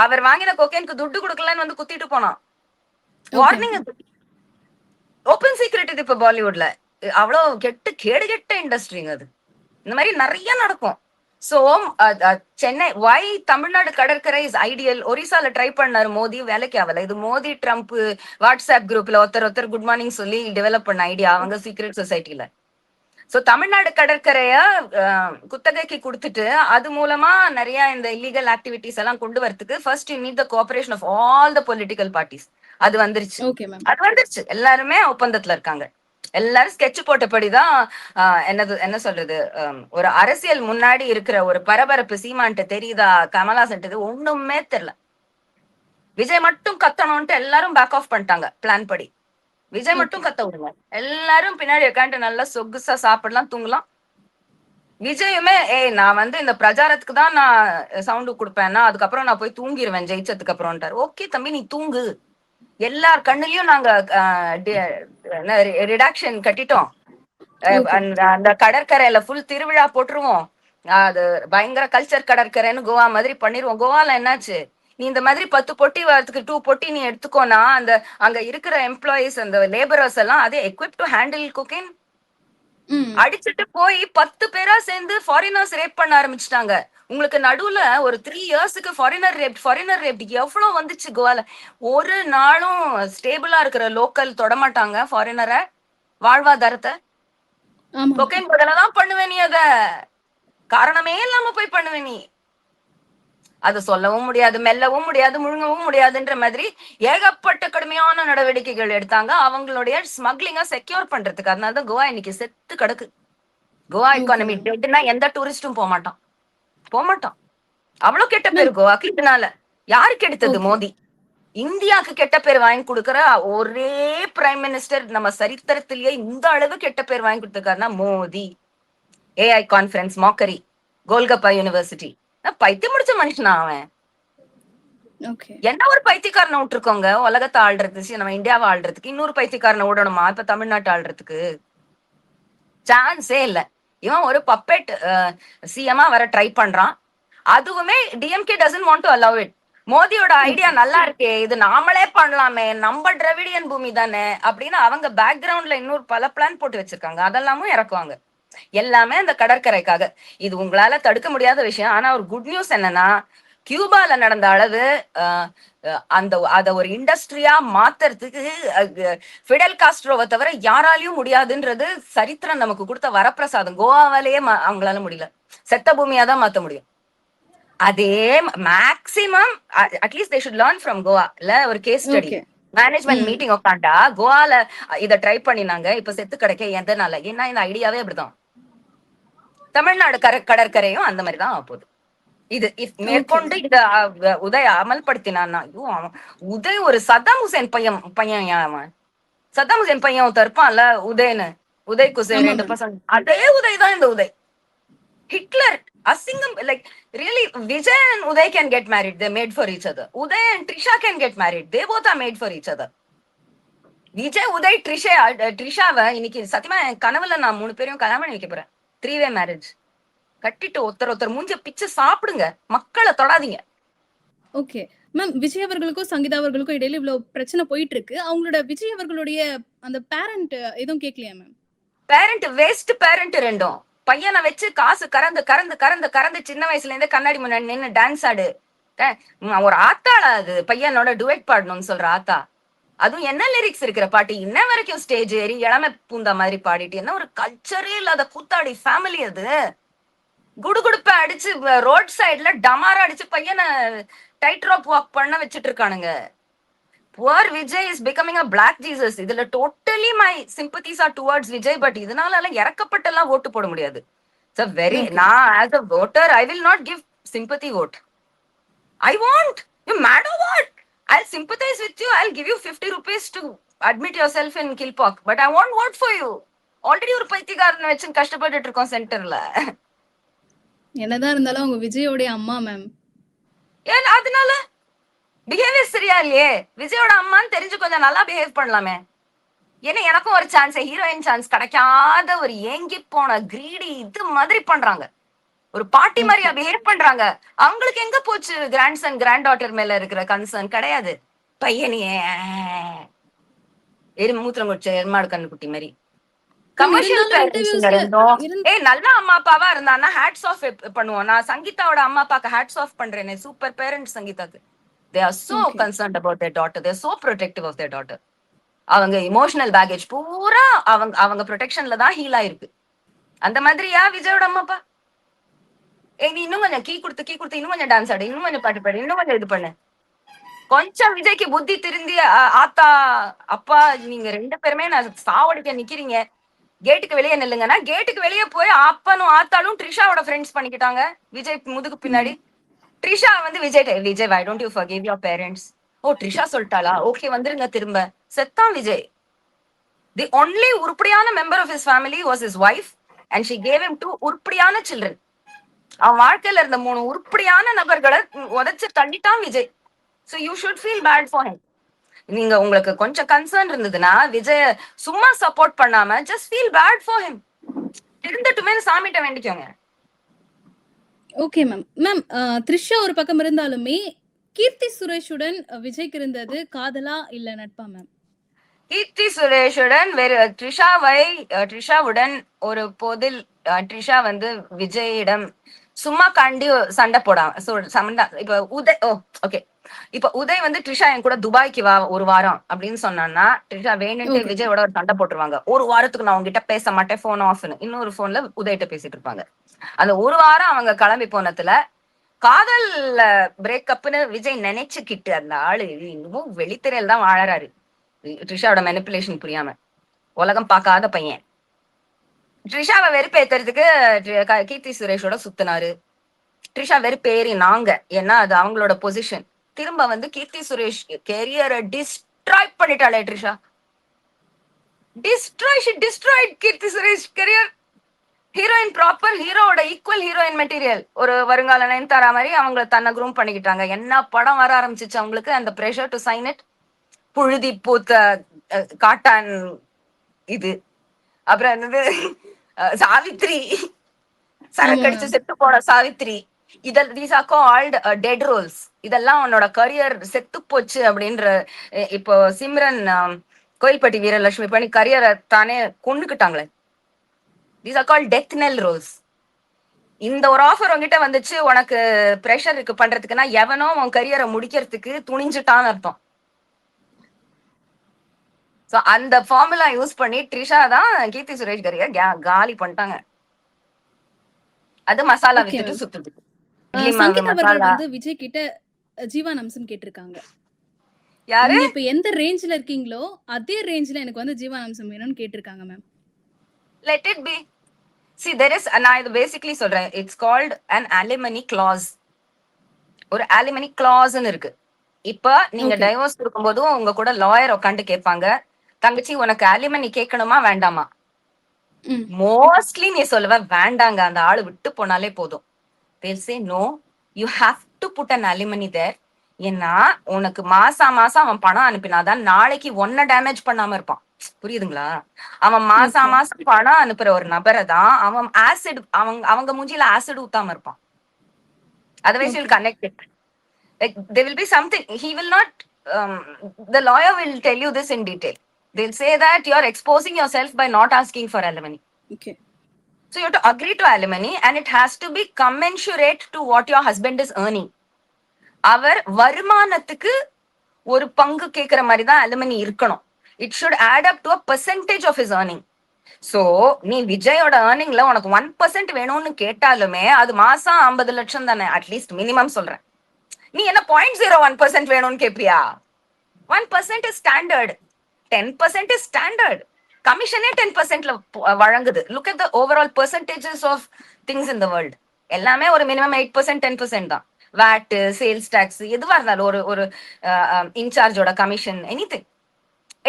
அவர் வாங்கின கொக்கைனுக்கு துட்டு கொடுக்கலன்னு வந்து குத்திட்டு போனான். வார்னிங். ஓப்பன் சீக்ரெட் இது. இப்ப பாலிவுட்ல அவ்வளவு கேடு கெட்ட இண்டஸ்ட்ரிங்க அது. இந்த மாதிரி நிறைய நடக்கும். சோ சென்னை வை தமிழ்நாடு கடற்கரை இஸ் ஐடியல். ஒரிசால ட்ரை பண்ணாரு மோடி, வேலைக்கு ஆகல. இது மோடி ட்ரம்ப் வாட்ஸ்அப் குரூப்ல ஒருத்தர் குட் மார்னிங் சொல்லி டெவலப் பண்ண ஐடியா அவங்க சீக்ரெட் சொசைட்டில. சோ தமிழ்நாடு கடற்கரைய குத்தகைக்கு கொடுத்துட்டு அது மூலமா நிறைய இந்த இல்லீகல் ஆக்டிவிட்டிஸ் எல்லாம் கொண்டு வரதுக்கு first you need the cooperation of all the political parties. அது வந்துருச்சு. எல்லாருமே ஒப்பந்தத்துல இருக்காங்க. எல்லாரும் ஸ்கெட்ச் போட்டபடிதான். என்ன சொல்றது, ஒரு அரசியல் முன்னாடி இருக்கிற ஒரு பரபரப்பு சீமான்ட்டு தெரியுதா, கமலாசன்ட்டு ஒண்ணுமே தெரியல. விஜய் மட்டும் கத்தணும்ட்டு எல்லாரும் பேக் ஆஃப் பண்ணிட்டாங்க பிளான் படி. விஜய் மட்டும் கத்த விடுங்க, எல்லாரும் பின்னாடி உட்காந்து நல்லா சொகுசா சாப்பிடலாம், தூங்கலாம். விஜயுமே நான் வந்து இந்த பிரச்சாரத்துக்கு தான் நான் சவுண்டு கொடுப்பேன்னா அதுக்கப்புறம் நான் போய் தூங்கிடுவேன் ஜெயிச்சதுக்கு அப்புறம்ட்டாரு. ஓகே தம்பி, நீ தூங்கு. எல்லார் கண்ணுலயும் நாங்க ரிடக்ஷன் கட்டிட்டோம். அந்த கடற்கரையில ஃபுல் திருவிழா போட்டுருவோம். அது பயங்கர கல்ச்சர் கடற்கரைன்னு கோவா மாதிரி பண்ணிருவோம். கோவால என்னாச்சு, நீ இந்த மாதிரி 10 பொட்டி வரதுக்கு 2 பொட்டி நீ எடுத்துக்கோனா அந்த அங்க இருக்கிற எம்ப்ளாயிஸ் அந்த லேபரர்ஸ் எல்லாம் அதே எக்விப் டு ஹேண்டில் குக்கிங். அடிச்சுட்டு போய் 10 பேரா சேர்ந்து ஃபாரினர்ஸ் ரேப் பண்ண ஆரம்பிச்சுட்டாங்க. உங்களுக்கு நடுவுல ஒரு 3 இயர்ஸ்க்கு ஃபாரினர் ரேப் எவ்வளவு வந்துச்சு கோவால. ஒரு நாளும் ஸ்டேபிளா இருக்கிற லோக்கல் தொடமாட்டாங்க ஃபாரினரை வாழ்வாதாரத்தை. கொக்கைன் பதிலதான் பண்ணுவேன் நீ, அத காரணமே இல்லாம போய் பண்ணுவேன் நீ. அது சொல்லவும் முடியாது, மெல்லவும் முடியாது, முழுங்கவும் முடியாதுன்ற மாதிரி ஏகப்பட்ட கடுமையான நடவடிக்கைகள் எடுத்தாங்க அவங்களுடைய ஸ்மக்லிங்கை செக்யூர் பண்றதுக்கு. அதனாலதான் கோவா இன்னைக்கு செத்து கிடக்கு. கோவா எக்கானமி டெட்னா எந்த டூரிஸ்டும் போமாட்டான். அவ்வளவு கெட்ட பேரு கோவாக்கு. இதனால யாருக்கு எடுத்தது? மோடி. இந்தியாவுக்கு கெட்ட பேர் வாங்கி கொடுக்கற ஒரே பிரைம் மினிஸ்டர் நம்ம சரித்திரத்திலேயே இந்த அளவு கெட்ட பேர் வாங்கி கொடுத்திருக்காருன்னா Modi. AI conference mockery, golgappa university, பைத்தியம் முடிச்ச மனுஷனா அவன். என்ன ஒரு பைத்தியக்காரனை விட்டுருக்கோங்க உலகத்தை ஆள்றதுக்கு, நம்ம இந்தியாவை ஆள்றதுக்கு. இன்னொரு பைத்தியக்காரனை விடணுமா இப்ப தமிழ்நாட்டை ஆள்றதுக்கு? சான்ஸே இல்ல. இவன் ஒரு பப்பெட் சிஎம்மா வர ட்ரை பண்றான். அதுவுமே DMK doesn't want to allow it. மோடியோட ஐடியா நல்லா இருக்கே, இது நாமளே பண்ணலாமே, நம்ம டிராவிடியன் பூமி தானே அப்படின்னு அவங்க பேக்ரவுண்ட்ல இன்னொரு பல பிளான் போட்டு வச்சிருக்காங்க. அதெல்லாமும் இறக்குவாங்க. எல்லாமே அந்த கடற்கரைக்காக. இது உங்களால தடுக்க முடியாத விஷயம். ஆனா ஒரு குட் நியூஸ் என்னன்னா, கியூபால நடந்த அளவு அத ஒரு இண்டஸ்ட்ரியா மாத்துறதுக்கு ஃபிடல் காஸ்ட்ரோவை தவிர யாராலையும் முடியாதுன்றது சரித்திரம் நமக்கு கொடுத்த வரப்பிரசாதம். கோவாவிலேயே அவங்களால முடியல, செத்த பூமியா தான் மாத்த முடியும். அதே maximum at least they should learn from Goa. இல்ல ஒரு கேஸ் ஸ்டடி மேனேஜ்மெண்ட் மீட்டிங் உட்காண்டா கோவால இத ட்ரை பண்ணினாங்க, இப்ப செத்து கிடைக்க எதனால? ஏன்னா இந்த ஐடியாவே அப்படிதான். தமிழ்நாடு கடற்கரையும் அந்த மாதிரிதான் போகுது. இது மேற்கொண்டு இந்த உதய அமல்படுத்தினான்னா, உதய் ஒரு சதாம் ஹுசேன் பையன் அவன். சதாம் ஹுசேன் பையன் தற்பான்ல உதயன்னு, உதய் குசேன் 2 பசங்க. அதே உதய் தான் இந்த உதய். ஹிட்லர் அசிங்கம். Like really Vijay and Uday can get married. They made for each other. Uday and Trisha can get married. They both are made for each other. Vijay, Uday, ட்ரிஷாவை இன்னைக்கு சத்தியமா என் கனவுல நான் 3 பேரையும் கல்யாணம் பண்ணி வைக்க போறேன். 3-way மேரேஜ் கட்டிட்டு ஒருத்தர் மூஞ்ச பிச்சு சாப்பிடுங்க, மக்களை தொடாதீங்க. ஓகே மேம், விஜய் அவர்களுக்கும் சங்கீதா அவர்களுக்கும் இடையில இவ்வளவு பிரச்சனை போயிட்டு இருக்கு. அவங்களோட விஜய் அவர்களுடைய அந்த பேரண்ட் எதுவும் கேட்கலையா மேம்? பேரண்ட் வேஸ்ட் பேரண்ட் ரெண்டும். பையனை வச்சு காசு கறந்து சின்ன வயசுல இருந்தே கண்ணாடி முன்னாடி நின்று டான்ஸ் ஆடு. ஒரு ஆத்தாளா அது? பையனோட டுவெட் பாடணும்னு சொல்ற ஆத்தா. அதுவும் என்ன லிரிக்ஸ் இருக்கிற பாட்டு, இன்ன வரைக்கும் ஸ்டேஜ் ஏறி இளமை பூந்தா மாதிரி பாடிட்டு. என்ன ஒரு கல்ச்சரே இல்லாத கூத்தாடி ஃபேமிலி அது. குடுகுடுப்ப அடிச்சு ரோட் சைட்ல டமாரா அடிச்சு பையனை டைட் ராப் வாக் பண்ண வச்சிட்டு இருக்கானுங்க. Poor Vijay is becoming a black Jesus. இதுல totally my sympathies are towards Vijay. But இதனால இறக்கப்பட்டெல்லாம் ஓட்டு போட முடியாது. நான் as a voter I will not give sympathy vote. I won't. You mad or what? I'll sympathize with you. I'll give you 50 rupees to admit yourself in Kilpauk. But I won't vote for you. Already ஒரு பைத்தியக்காரனை வச்சு கஷ்டப்பட்டுட்டு இருக்கோம் சென்டர்ல. என்னதான் இருந்தாலும் அவங்க விஜயோட அம்மா மேம். ஏன் அதனால பிஹேவியர் சரியா இல்லையே? விஜயோட அம்மான்னு தெரிஞ்சு கொஞ்சம் நல்லா பிஹேவ் பண்ணலாமே. ஏன்னா எனக்கும் ஒரு சான்ஸ், ஹீரோயின் சான்ஸ் கிடைக்காத ஒரு ஏங்கி போன கிரீடி இது மாதிரி பண்றாங்க. ஒரு பாட்டி மாதிரியா பிஹேவ் பண்றாங்க. அவங்களுக்கு எங்க போச்சு கிராண்ட்சன் கிராண்ட் டாட்டர் மேல இருக்கிற கன்சர்ன்? கிடையாது. பையனியே மூத்திரம் குடிச்ச எருமாடு கண்ணு குட்டி மாதிரி கமர்ஷியல் பேரண்ட்ஸ். நல்ல அம்மா அப்பாவா இருந்தான்னா ஹேட்ஸ் ஆஃப் பண்ணுவோம். நான் சங்கீதாவோட அம்மா அப்பாக்கு ஹேட்ஸ் ஆஃப் பண்றேனே. சூப்பர் பேரண்ட்ஸ் சங்கீதாக்கு. They are so concerned about their daughter. They are so protective of their daughter. அவங்க இமோஷனல் பேகேஜ் பூரா அவங்க ப்ரொடெக்ஷன்ல தான் ஹீல் ஆயிருக்கு. அந்த மாதிரியா விஜயோட அம்மா அப்பா? நீ இன்னும் கொஞ்சம் கீ கொடுத்து இன்னும் கொஞ்சம் டான்ஸ் ஆடு, இன்னும் கொஞ்சம் பாட்டு பாடு, இன்னும் கொஞ்சம் இது பண்ணு. கொஞ்சம் விஜய்க்கு புத்தி திருந்தி ஆத்தா அப்பா நீங்க 2 பேருமே நான் சாவடிக்க நிக்கிறீங்க, கேட்டுக்கு வெளியே நில்லுங்கன்னா கேட்டுக்கு வெளியே போய் அப்பனும் ஆத்தாலும் ட்ரிஷாவோட ஃப்ரெண்ட்ஸ் பண்ணிக்கிட்டாங்க விஜய் முதுகு பின்னாடி. ட்ரிஷா வந்து Vijay why don't you forgive your parents? ஓ ட்ரிஷா சொல்லிட்டாளா, ஓகே வந்துருங்க திரும்ப. செத்தான் விஜய். தி ஒன்லி உருப்படியான member of his family was his wife and she gave him 2 உருப்படியான சில்ட்ரன். அவன் வாழ்க்கையில இருந்த 3 உருப்படியான நபர்களை உதைச்சு தள்ளிட்டான் Vijay. So you should feel bad for him. நீங்க உங்களுக்கு கொஞ்சம் கன்சர்ன் இருந்ததுன்னா விஜய சும்மா சப்போர்ட் பண்ணாம just feel bad for him. இருந்துட்டுமே சாமிட்ட வேண்டிக்கோங்க. Okay ma'am. மேம் த்ரிஷா ஒரு பக்கம் இருந்தாலுமே கீர்த்தி சுரேஷுடன் விஜய்க்கு இருந்தது காதலா இல்ல நட்பா மேம்? கீர்த்தி சுரேஷுடன் வேறு ட்ரிஷாவுடன் ஒரு போதில் ட்ரிஷா வந்து விஜயிடம் சும்மா காண்டி சண்டை சண்டை இப்ப உதய் ஓகே இப்ப உதய் வந்து ட்ரிஷா என் கூட துபாய்க்கு வா ஒரு வாரம் அப்படின்னு சொன்னான்னா ட்ரிஷா வேணுன்ட்டு ஓகே. விஜயோட ஒரு சண்டை போட்டுருவாங்க. ஒரு வாரத்துக்கு நான் உங்ககிட்ட பேச மாட்டேன், போன் ஆஃப்னு. இன்னொரு போன்ல உதய்கிட்ட பேசிட்டு இருப்பாங்க. அந்த ஒரு வாரம் அவங்க கிளம்பி போனதுல காதல் பிரேக்கப்னு விஜய் நினைச்சுக்கிட்டு அந்த ஆளு இன்னமும் வெளித்திரையில் தான் வாழறாரு. ட்ரிஷாவோட மெனிப்புலேஷன் புரியாம உலகம் பார்க்காத பையன். ட்ரிஷாவை வெறுப்பேத்துறதுக்கு கீர்த்தி சுரேஷோட சுத்தினாரு. ட்ரிஷா வெறுப்பேறினாங்க, ஏன்னா அது அவங்களோட பொசிஷன். திரும்ப வந்து Keerthy Suresh கெரியரை destroy பண்ணிட்டாளே Trisha. Destroyed Keerthy Suresh career. Heroine proper ஹீரோவோட ஈக்குவல் ஹீரோயின் மெட்டீரியல். ஒரு வருங்கால நயன்தாரா மாதிரி அவங்கள தன்னை குரூம் பண்ணிக்கிட்டாங்க. என்ன படம் வர ஆரம்பிச்சிச்சு அவங்களுக்கு, அந்த பிரஷர் டு சைன் இட். புழுதி பூத்த காட்டான் இது. அப்புறம் என்னது சாவித்ரி, சரக்கடிச்சு செத்து போன Savitri. These are called dead roles. இதெல்லாம் உன்னோட கரியர் செத்து போச்சு அப்படின்ற. இப்போ சிம்ரன் கோயில்பட்டி வீரலட்சுமி பண்ணி கரியரை தானே கொண்டுக்கிட்டாங்களே. தீஸ் ஆர் கால்ட் டெத் நெல் ரோல்ஸ். இந்த ஒரு ஆஃபர் உங்ககிட்ட வந்துச்சு உனக்கு ப்ரெஷர் இருக்கு பண்றதுக்குன்னா எவனோ உன் கரியரை முடிக்கிறதுக்கு துணிஞ்சுட்டான்னு அர்த்தம். அந்த ஃபார்முலா யூஸ் பண்ணி ட்ரிஷா தான் கீர்த்தி சுரேஷ் கரியர் காலி பண்ணிட்டாங்க. அது மசாலா வித்துட்டு சுத்துது. சங்கீதா அவர்கள் வந்து விஜய் கிட்ட ஜீவன் அம்சம் கேட்டிருக்காங்க. யாரு இப்ப எந்த ரேஞ்ச்ல இருக்கீங்களோ அதே ரேஞ்ச்ல எனக்கு வந்து ஜீவன் அம்சம் வேணும்னு கேட்டிருக்காங்க ma'am. Let it be. See, there is, நான் இது பேசிக்கலி சொல்றேன், it's called an alimony clause. ஒரு alimony clauseன்னு இருக்கு. இப்ப நீங்க டைவோர்ஸ் கொடுக்கும்போதும் உங்க கூட லாயர் உட்காந்து கேட்பாங்க, தங்கச்சி உனக்கு alimony கேட்கணுமா வேண்டாமா? மோஸ்ட்லி நீ சொல்லுவ வேண்டாங்க, அந்த ஆளு விட்டு போனாலே போதும். they'll say no, you have to put an alimony there. ஏன்னா உனக்கு மாசம் அவன் பணம் அனுப்பினாதான் நாளைக்கு ஒன்ன டேமேஜ் பண்ணாம இருப்பான். புரியுதுங்களா? அவன் மாசம் பணம் அனுப்புற ஒரு நபரை தான் அவன் ஆசிட் அவங்க மூஞ்சில ஆசிட் ஊத்தாம இருப்பான். otherwise you'll connect it. Like there will be something, he will not the lawyer will tell you this in detail. They'll say that you are exposing yourself by not asking for alimony. Okay. So you have to agree to alimony and it has to be commensurate to what your husband is earning. அவர் வருமானத்துக்கு ஒரு பங்கு கேட்கிற மாதிரி தான் alimony இருக்கணும். It should add up to a percentage of his earning. So நீ விஜயோட earningல உனக்கு 1% வேணும்னு கேட்டாலுமே அது மாசம் 50 லட்சம் தானே, அட்லீஸ்ட் மினிமம் சொல்றேன். நீ என்ன 0.01% வேணும்னு கேப்பியா? 1% is standard, 10% is standard. கமிஷனே 10%ல வழங்குது. Look at the overall percentages of things in the world. எல்லாமே ஒரு மினிமம் 8% 10% தான். வேட், சேல்ஸ் டாக்ஸ், எதுவா இருந்தாலும் ஒரு இன்சார்ஜோட commission, anything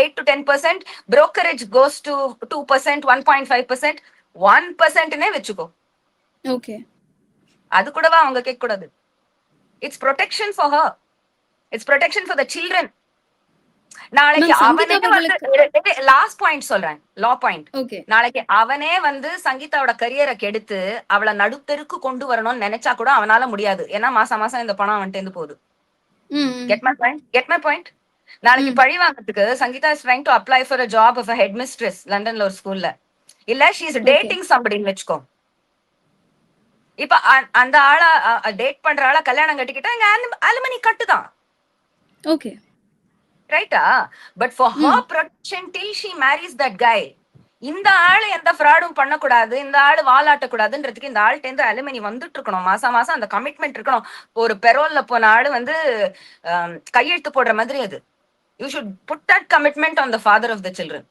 8 to 10%. brokerage goes to 2%, 1.5%, 1%னே வெச்சுக்கோ. ஓகே. அது கூடவா அவங்க கேட்க கூடாது? It's protection for her. It's protection for the children. நாளைக்கு அவனே வந்து லாஸ்ட் பாயிண்ட் சொல்றேன், லா பாயிண்ட். நாளைக்கு அவனே வந்து சங்கீதாவோட கரியரை கெடுத்து அவளை நடுத்தருக்கு கொண்டு வரணும்னு நினைச்சா கூட அவனால முடியாது. ஏன்னா மாசம் இந்த பணம் அவன்கிட்ட இருந்து போகுது. Get my point. நாளைக்கு பழி வாங்கறதுக்கு Sangeetha is trying to apply for a job of a headmistress லண்டன்ல ஒரு ஸ்கூல்ல. இல்ல she is dating somebody ன்னு வெச்சுக்கோ. இப்ப அந்த ஆளா டேட் பண்ற ஆளா கல்யாணம் கட்டிக்கிட்டா இங்க alimony கட்டுதான். ஓகே. ரைட்டா? But for her protection till she marries that guy, இந்த ஆளு எந்த ஃப்ராடும் பண்ணக்கூடாது, இந்த ஆளு வாலாட்டக்கூடாதுன்றதுக்கு இந்த ஆள்கிட்ட இருந்து alimony வந்துட்டு இருக்கணும். மாசம் அந்த கமிட்மெண்ட் இருக்கணும். ஒரு பெரோல்ல போன ஆளு வந்து கையெழுத்து போடுற மாதிரி அது. You should put that commitment on the father of the children.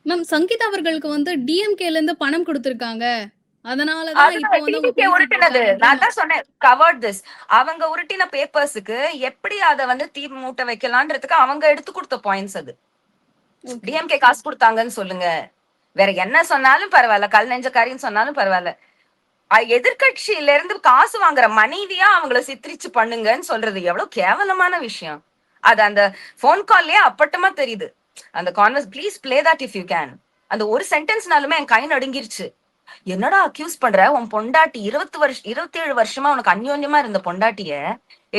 Ma'am Sangeetha அவர்களுக்கு வந்து டிஎம்கேல இருந்து பணம் கொடுத்திருக்காங்க. அதனாலதான் இப்போ வந்து உருட்டினது. நான் தான் சொன்னேன், கவர்ட் திஸ். அவங்க உருட்டின பேப்பர்ஸுக்கு எப்படி அதை வந்து தீ மூட்டை வைக்கலான்றதுக்கு அவங்க எடுத்து கொடுத்த பாயிண்ட்ஸ் அது. டிஎம்கே காசு கொடுத்தாங்கன்னு சொல்லுங்க, வேற என்ன சொன்னாலும் பரவாயில்ல, கல் நெஞ்சக்காரின்னு சொன்னாலும் பரவாயில்ல. எதிர்கட்சியில இருந்து காசு வாங்குற மனைவியா அவங்கள சித்தரிச்சு பண்ணுங்கன்னு சொல்றது எவ்வளவு கேவலமான விஷயம். அது அந்த போன் கால்லயே அப்பட்டமா தெரியுது. அந்த converse please play that if you can. அந்த ஒரு சென்டென்ஸ்னாலுமே என் கை நடுங்கிருச்சு. என்னடா அக்யூஸ் பண்ற? உன் பொண்டாட்டி 27 வருஷமா உனக்கு அந்யோன்யமா இருந்த பொண்டாட்டிய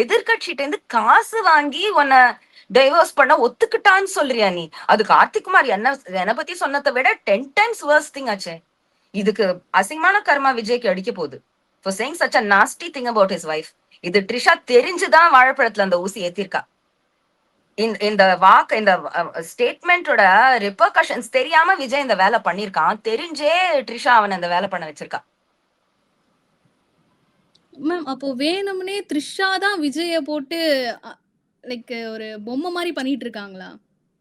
எதிர்கட்சிட்ட இருந்து காசு வாங்கி உன்னை டைவர்ஸ் பண்ண ஒத்துக்கிட்டான்னு சொல்றியா நீ? அது கார்த்திக்குமார் என்ன பத்தி சொன்னதை விட 10 times worse thing ஆச்சே. இதுக்கு அசிங்கமான கர்மா விஜய்க்கு அடிக்க போகுது for saying such a nasty thing about his wife. இது ட்ரிஷா தெரிஞ்சுதான் வாழைப்பழத்துல அந்த ஊசி ஏத்திருக்கா. இந்த வாக்கு இந்த ஸ்டேட்மெண்டோட ரிப்பர்கஷன்ஸ் தெரியாம விஜய் இந்த வேலை பண்ணிருக்கான். தெரிஞ்சே ட்ரிஷா அவன் இந்த வேலை பண்ண வச்சிருக்கா. மேம் அப்போ வேணும்னே த்ரிஷா தான் விஜய போட்டு லைக் ஒரு பொம்மை மாதிரி பண்ணிட்டு இருக்காங்களா?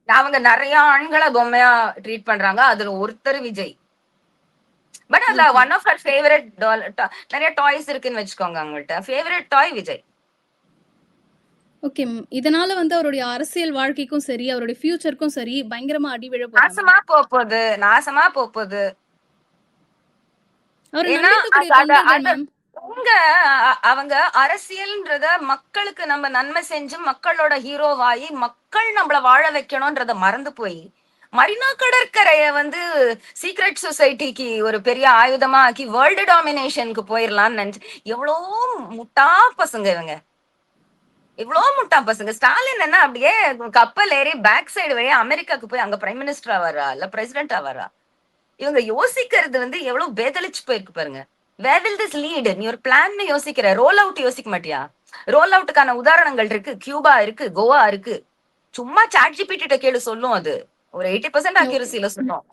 அவங்க நிறைய ஆண்களை பொம்மையா ட்ரீட் பண்றாங்க. அதுல ஒருத்தர் விஜய். பட் அதுல ஒன் ஆஃப் ஹர் ஃபேவரட் நிறைய டாய்ஸ் இருக்குன்னு வச்சுக்கோங்க. அவங்கள்ட்ட favourite toy Vijay. Okay ma'am. இதனால வந்து அவருடைய அரசியல் வாழ்க்கைக்கும் சரி அவருடைய ஃபியூச்சருக்கும் சரி பயங்கரமா அடி விழ போகுது. நாசமா போகுது. அவர் ஏன்னா நம்பிக்கக்கூடிய தொண்டர்கள் மேம். அவங்க அரசியல்ன்றத மக்களுக்கு நம்ம நன்மை செஞ்சு மக்களோட ஹீரோவாயி மக்கள் நம்மள வாழ வைக்கணும்ன்றத மறந்து போய் மரினா கடற்கரைய வந்து சீக்ரெட் சொசைட்டிக்கு ஒரு பெரிய ஆயுதமா ஆக்கி வேர்ல்டு டாமினேஷனுக்கு போயிடலாம்னு நினைச்சு எவ்வளோ முட்டா பசங்க இவங்க. இவ்வளோ முட்டா பசங்க. ஸ்டாலின் என்ன அப்படியே கப்பல் ஏறி பேக் சைடு வழியா அமெரிக்காவுக்கு போய் அங்க பிரைம் மினிஸ்டர் ஆவாரா இல்ல பிரசிடென்ட் ஆவாரா? இவங்க யோசிக்கிறது வந்து எவ்வளவு பேதலிச்சு போயிருக்கு பாருங்க. where will this lead? நீ ஒரு பிளான் யோசிக்கிற, ரோல் அவுட் யோசிக்க மாட்டியா? ரோல் அவுட்டுக்கான உதாரணங்கள் இருக்கு. கியூபா இருக்கு, கோவா இருக்கு. சும்மா சாட் ஜிபிடி கேளு சொல்லும். அது ஒரு 80% அக்யூரசில சொல்லும்.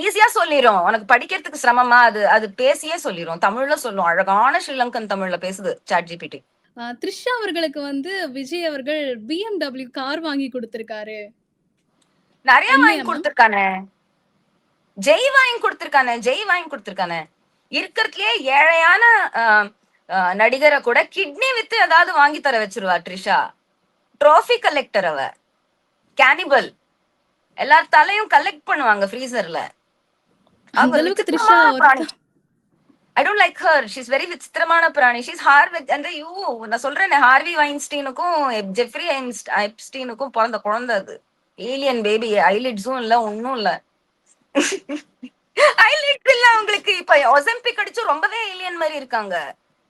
ஈஸியா சொல்லிரும். உனக்கு படிக்கிறதுக்கு சிரமமா? அது பேசியே சொல்லிரும். தமிழ்ல சொல்லும். அழகான ஸ்ரீலங்கன் தமிழ்ல பேசுது சாட் ஜிபிடி. த்ரிஷா அவர்களுக்கு வந்து விஜய் அவர்கள் BMW கார் வாங்கி கொடுத்திருக்காரு. நிறைய வாங்கி கொடுத்திருக்கானே. ஜெய் வாங்கி கொடுத்திருக்கானே. இருக்கிறதுலயே ஏழையான நடிகரை கூட கிட்னி வித்து ஏதாவது வாங்கி தர வச்சிருவா ட்ரிஷா. ட்ரோஃபி கலெக்டர் அவ. கேனிபல். எல்லார் தலையும் கலெக்ட் பண்ணுவாங்க ஃப்ரீசர்ல. I don't like her. She's very விசித்திரமான பிராணி. She's அந்த நான் சொல்றேன், ஹார்வி வைன்ஸ்டீனுக்கும் ஜெஃப்ரி ஐப்ஸ்டீனுக்கும் பிறந்த குழந்தை அது. Alien baby. ஐலிட்ஸும் இல்ல, ஒன்னும் இல்ல. ஐலிட்ஸ் இல்ல அவங்களுக்கு. இப்ப ஒலிம்பிக் அடிச்சு ரொம்பவே ஏலியன் மாதிரி இருக்காங்க.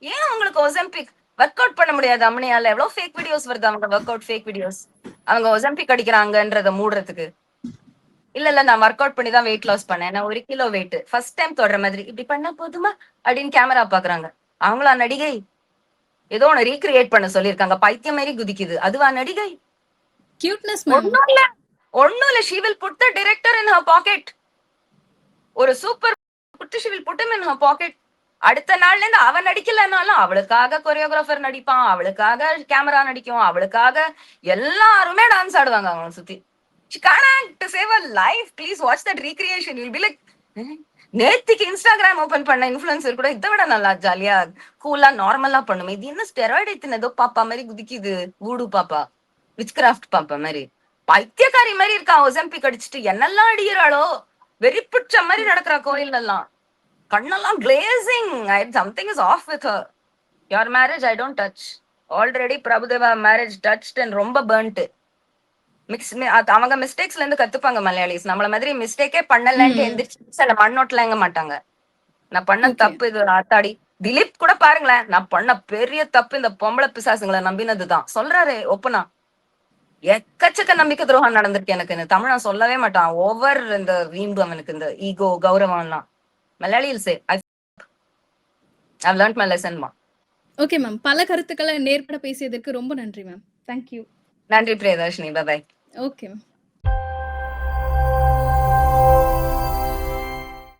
ஏன் அவங்களுக்கு ஒலிம்பிக் ஒர்க் அவுட் பண்ண முடியாது? அம்மனியால எவ்வளவு ஃபேக் வீடியோஸ் வருது. அவங்க ஒர்க் அவுட் ஃபேக் வீடியோஸ். அவங்க ஒலிம்பிக் அடிக்கிறாங்கன்றத மூடுறதுக்கு. இல்ல நான் ஒர்க் அவுட் பண்ணி தான் வெயிட் லாஸ் பண்ணேன். நான் 1 கிலோ வெயிட் ஃபர்ஸ்ட் டைம் தொடர மாதிரி இப்படி பண்ணா போதுமா அப்படின்னு கேமரா பாக்குறாங்க. அவங்களா நடிகை? ஏதோ ஒன்னு ரீக்ரியேட் பண்ண சொல்லிருக்காங்க. பைத்தியம் மாதிரி குதிக்குது. அதுவா நடிகை? ஒன்னும் இல்ல. she will put the director in her pocket. ஒரு super she will put him in her pocket. அடுத்த நாள்ல இருந்து அவன் நடிக்கலனாலும் அவளுக்காக கொரியோகிராஃபர் நடிப்பான், அவளுக்காக கேமரா நடிக்கும், அவளுக்காக எல்லாருமே டான்ஸ் ஆடுவாங்க அவங்களை சுத்தி. She can't save her life. Please watch that recreation. You'll be like, நேத்திக்கு இன்ஸ்டாகிராம் ஓபன் பண்ண இன்ஃபுளுசர் கூட இதை விட நல்லா ஜாலியா கூலா நார்மலா பண்ணுமே. இது என்ன ஸ்டெராய்டு எத்தின ஏதோ பாப்பா மாதிரி குதிக்குது. வூடு பாப்பா, விச் கிராஃப்ட் பாப்பா மாதிரி பைத்தியக்காரி மாதிரி இருக்கா. ஒலிம்பிக் அடிச்சுட்டு என்னெல்லாம் அடிக்கிறாளோ, வெறி பிடிச்ச மாதிரி நடக்கிறா கோயில் எல்லாம். கண்ணெல்லாம் glazing. Something is off with her. Your marriage I don't touch. Already Prabhudeva marriage touched and ரொம்ப பர்ன்ட். அவங்க மிஸ்டேக்ஸ்ல இருந்து கத்துப்பாங்க மலையாளிஸ். நம்மள மாதிரி மிஸ்டேக்கே பண்ணலன்ட்டு எந்திரிச்சு சில மண்ணோட்டல எங்க மாட்டாங்க. நான் பண்ண தப்பு இது ஆத்தாடி. திலீப் கூட பாருங்களேன், நான் பண்ண பெரிய தப்பு இந்த பொம்பளை பிசாசுங்களை நம்பினதுதான் சொல்றாரு ஓப்பனா. எக்கச்சக்க நம்பிக்கை துரோகம் நடந்திருக்கு எனக்கு. தமிழ் நான் சொல்லவே மாட்டான். ஓவர் இந்த வீம்பு அவனுக்கு, இந்த ஈகோ கௌரவம் எல்லாம். மலையாளியில் say I've learned my lesson ma. Okay ma'am. பல கருத்துக்களை நேர்பட பேசியதற்கு ரொம்ப நன்றி மேம். தேங்க்யூ. நன்றி Priyadarshini. Bye bye. Okay ma'am.